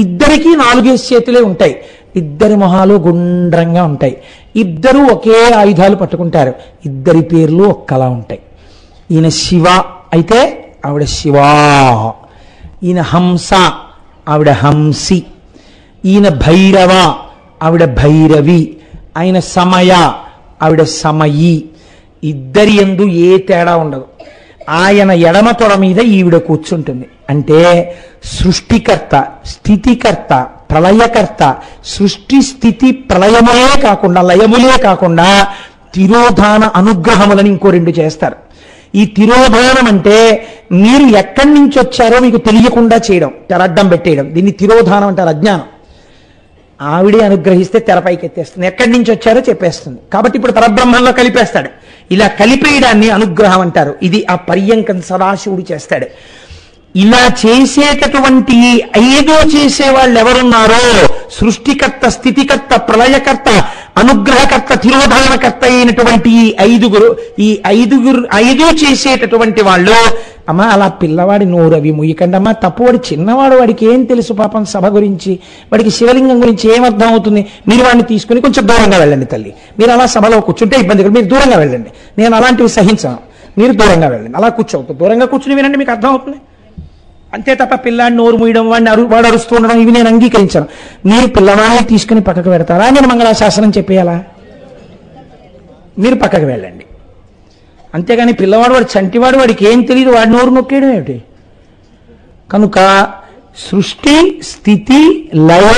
Speaker 1: ఇద్దరికీ 4 చేతులే ఉంటాయి. ఇద్దరి మొహాలు గుండ్రంగా ఉంటాయి. ఇద్దరు ఒకే ఆయుధాలు పట్టుకుంటారు. ఇద్దరి పేర్లు ఒక్కలా ఉంటాయి. ఈయన శివ అయితే ఆవిడ శివా, ఈయన హంస ఆవిడ హంసి, ఈయన భైరవ ఆవిడ భైరవి, ఆయన సమయ ఆవిడ సమయి. ఇద్దరి యందు ఏ తేడా ఉండదు. ఆయన ఎడమ తొడ మీద ఈవిడ కూర్చుంటుంది. అంటే సృష్టికర్త, స్థితికర్త, ప్రళయకర్త, సృష్టి స్థితి ప్రళయములే కాకుండా లయములే కాకుండా తిరోధాన అనుగ్రహములను ఇంకో 2 చేస్తారు. ఈ తిరోధానం అంటే మీరు ఎక్కడి నుంచి వచ్చారో మీకు తెలియకుండా చేయడం, తెరడ్డం పెట్టేయడం. దీన్ని తిరోధానం అంటారు. అజ్ఞానం. ఆవిడే అనుగ్రహిస్తే తెరపైకి ఎత్తేస్తుంది, ఎక్కడి నుంచి వచ్చారో చెప్పేస్తుంది. కాబట్టి ఇప్పుడు పరబ్రహ్మంలో కలిపేస్తాడు. ఇలా కలిపేయడాన్ని అనుగ్రహం అంటారు. ఇది ఆ పర్యంకం సదాశివుడు చేస్తాడు. ఇలా చేసేటటువంటి 5 చేసేవాళ్ళు ఎవరున్నారో సృష్టికర్త, స్థితికర్త, ప్రళయకర్త, అనుగ్రహకర్త, తిరోధానకర్త అయినటువంటి ఈ ఐదుగురు చేసేటటువంటి వాళ్ళు, అమ్మా అలా పిల్లవాడి నోరవి ముయ్యకండమ్మా, తప్పువాడి చిన్నవాడు, వాడికి ఏం తెలుసు పాపం సభ గురించి, వాడికి శివలింగం గురించి ఏమర్థం అవుతుంది, మీరు వాడిని తీసుకుని కొంచెం దూరంగా వెళ్ళండి తల్లి, మీరు అలా సభలో కూర్చుంటే ఇబ్బంది కదా, మీరు దూరంగా వెళ్ళండి, నేను అలాంటివి సహించాను, మీరు దూరంగా వెళ్ళండి, అలా కూర్చోవద్దు, దూరంగా కూర్చుని వినండి, మీకు అర్థం అవుతుంది. అంతే తప్ప పిల్లాడిని నోరు మూయడం, వాడు అరుస్తూ ఉండడం ఇవి నేను అంగీకరించాను. మీరు పిల్లవాడిని తీసుకుని పక్కకు పెడతారా, నేను మంగళాశాసనం చెప్పేయాలా? మీరు పక్కకు వెళ్ళండి. అంతేగాని పిల్లవాడు వాడు చంటివాడు, వాడికి ఏం తెలియదు, వాడి నోరు నొక్కేయడం ఏమిటి? కనుక సృష్టి, స్థితి, లయ,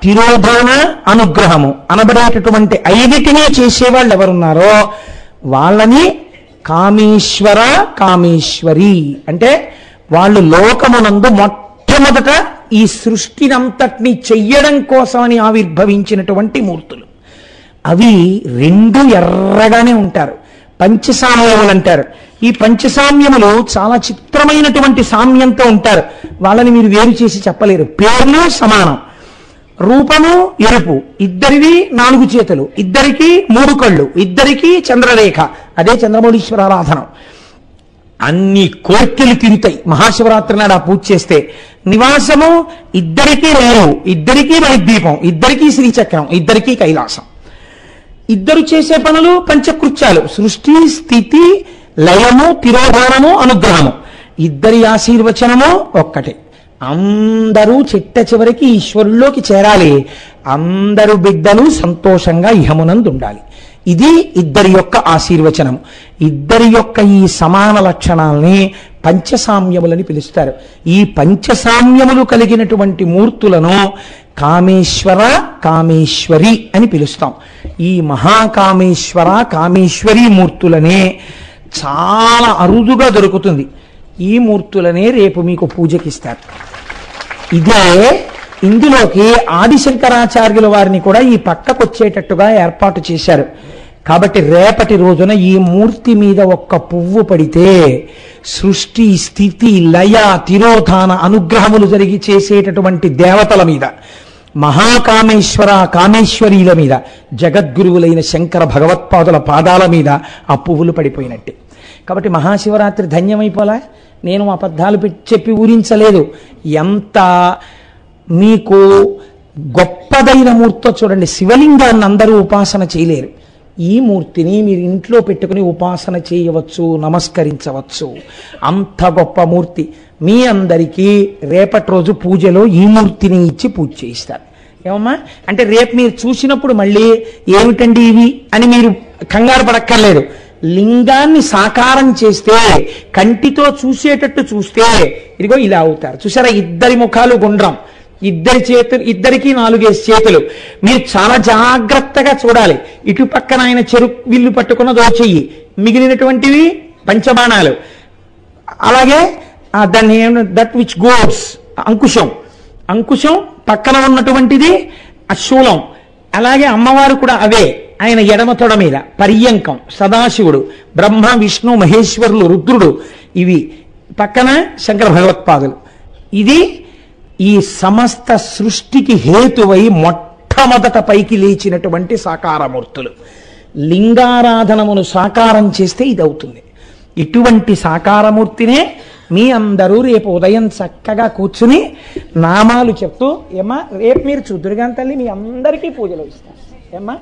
Speaker 1: తిరోధాన, అనుగ్రహము అనబడేటటువంటి 5 చేసేవాళ్ళు ఎవరున్నారో వాళ్ళని కామేశ్వర, కామేశ్వరి అంటే వాళ్ళు లోకమునందు మొట్టమొదట ఈ సృష్టినంతటిని చెయ్యడం కోసమని ఆవిర్భవించినటువంటి మూర్తులు. అవి 2 ఎర్రగానే ఉంటారు. పంచసామ్యములు అంటారు. ఈ పంచసామ్యములు చాలా చిత్రమైనటువంటి సామ్యంతో ఉంటారు. వాళ్ళని మీరు వేరు చేసి చెప్పలేరు. పేర్లు సమానం, రూపము ఎరుపు, ఇద్దరివి 4 చేతులు, ఇద్దరికి 3 కళ్ళు, ఇద్దరికి చంద్రరేఖ, అదే చంద్రమౌళీశ్వర ఆరాధనం. అన్ని కోర్కెలు తిరుగుతాయి మహాశివరాత్రి నాడు ఆ పూజ చేస్తే. నివాసము ఇద్దరికీ లేరు, ఇద్దరికీ మణిద్వీపం, ఇద్దరికీ శ్రీచక్రం, ఇద్దరికీ కైలాసం. ఇద్దరు చేసే పనులు పంచకృత్యాలు: సృష్టి, స్థితి, లయము, తిరోధానము, అనుగ్రహము. ఇద్దరి ఆశీర్వచనము ఒక్కటే. అందరూ చిట్ట చివరికి ఈశ్వరుల్లోకి చేరాలి. అందరు బిడ్డలు సంతోషంగా ఇహమునందు ఉండాలి. ఇది ఇద్దరి యొక్క ఆశీర్వచనము. ఇద్దరి యొక్క ఈ సమాన లక్షణాలని పంచసామ్యములని పిలుస్తారు. ఈ పంచసామ్యములు కలిగినటువంటి మూర్తులను కామేశ్వర, కామేశ్వరి అని పిలుస్తాం. ఈ మహాకామేశ్వర, కామేశ్వరి మూర్తులనే చాలా అరుదుగా దొరుకుతుంది. ఈ మూర్తులనే రేపు మీకు పూజకిస్తారు. ఇదే ఇందులోకి ఆదిశంకరాచార్యుల వారిని కూడా ఈ పక్కకు వచ్చేటట్టుగా ఏర్పాటు చేశారు. కాబట్టి రేపటి రోజున ఈ మూర్తి మీద ఒక్క పువ్వు పడితే సృష్టి స్థితి లయ తిరోధాన అనుగ్రహములు జరిగి చేసేటటువంటి దేవతల మీద, మహాకామేశ్వర కామేశ్వరీల మీద, జగద్గురువులైన శంకర భగవత్పాదుల పాదాల మీద ఆ పువ్వులు పడిపోయినట్టే. కాబట్టి మహాశివరాత్రి ధన్యమైపోలా. నేను అబద్ధాలు చెప్పి ఊరించలేదు. ఎంత మీకు గొప్పదైన మూర్తో చూడండి. శివలింగాన్ని అందరూ ఉపాసన చేయలేరు. ఈ మూర్తిని మీరు ఇంట్లో పెట్టుకుని ఉపాసన చేయవచ్చు, నమస్కరించవచ్చు. అంత గొప్ప మూర్తి. మీ అందరికీ రేపటి రోజు పూజలో ఈ మూర్తిని ఇచ్చి పూజ చేయిస్తారు. ఏమమ్మా అంటే రేపు మీరు చూసినప్పుడు మళ్ళీ ఏమిటండి ఇవి అని మీరు కంగారు పడక్కర్లేదు. లింగాన్ని సాకారం చేస్తే, కంటితో చూసేటట్టు చూస్తే ఇదిగో ఇలా అవుతారు. చూసారా, ఇద్దరి ముఖాలు గుండ్రం, ఇద్దరి చేతులు, ఇద్దరికి 4 చేతులు. మీరు చాలా జాగ్రత్తగా చూడాలి. ఇటు పక్కన ఆయన విల్లు పట్టుకున్న దోచెయ్యి, మిగిలినటువంటివి పంచబాణాలు. అలాగే దాన్ని దట్ విచ్ గోస్ అంకుశం పక్కన ఉన్నటువంటిది శూలం. అలాగే అమ్మవారు కూడా అవే. ఆయన ఎడమ తొడ మీద పర్యంకం, సదాశివుడు, బ్రహ్మ విష్ణు మహేశ్వరులు, రుద్రుడు, ఇవి పక్కన శంకర భగవత్పాదులు. ఇది ఈ సమస్త సృష్టికి హేతువై మొట్టమొదట పైకి లేచినటువంటి సాకారమూర్తులు. లింగారాధనమును సాకారం చేస్తే ఇది అవుతుంది. ఇటువంటి సాకారమూర్తినే మీ అందరూ రేపు ఉదయం చక్కగా కూర్చుని నామాలు చెప్తూ, ఏమ్మా రేపు మీరు చూద్దురుగాని తల్లి మీ అందరికీ పూజలు ఇస్తారు. ఏమ్మా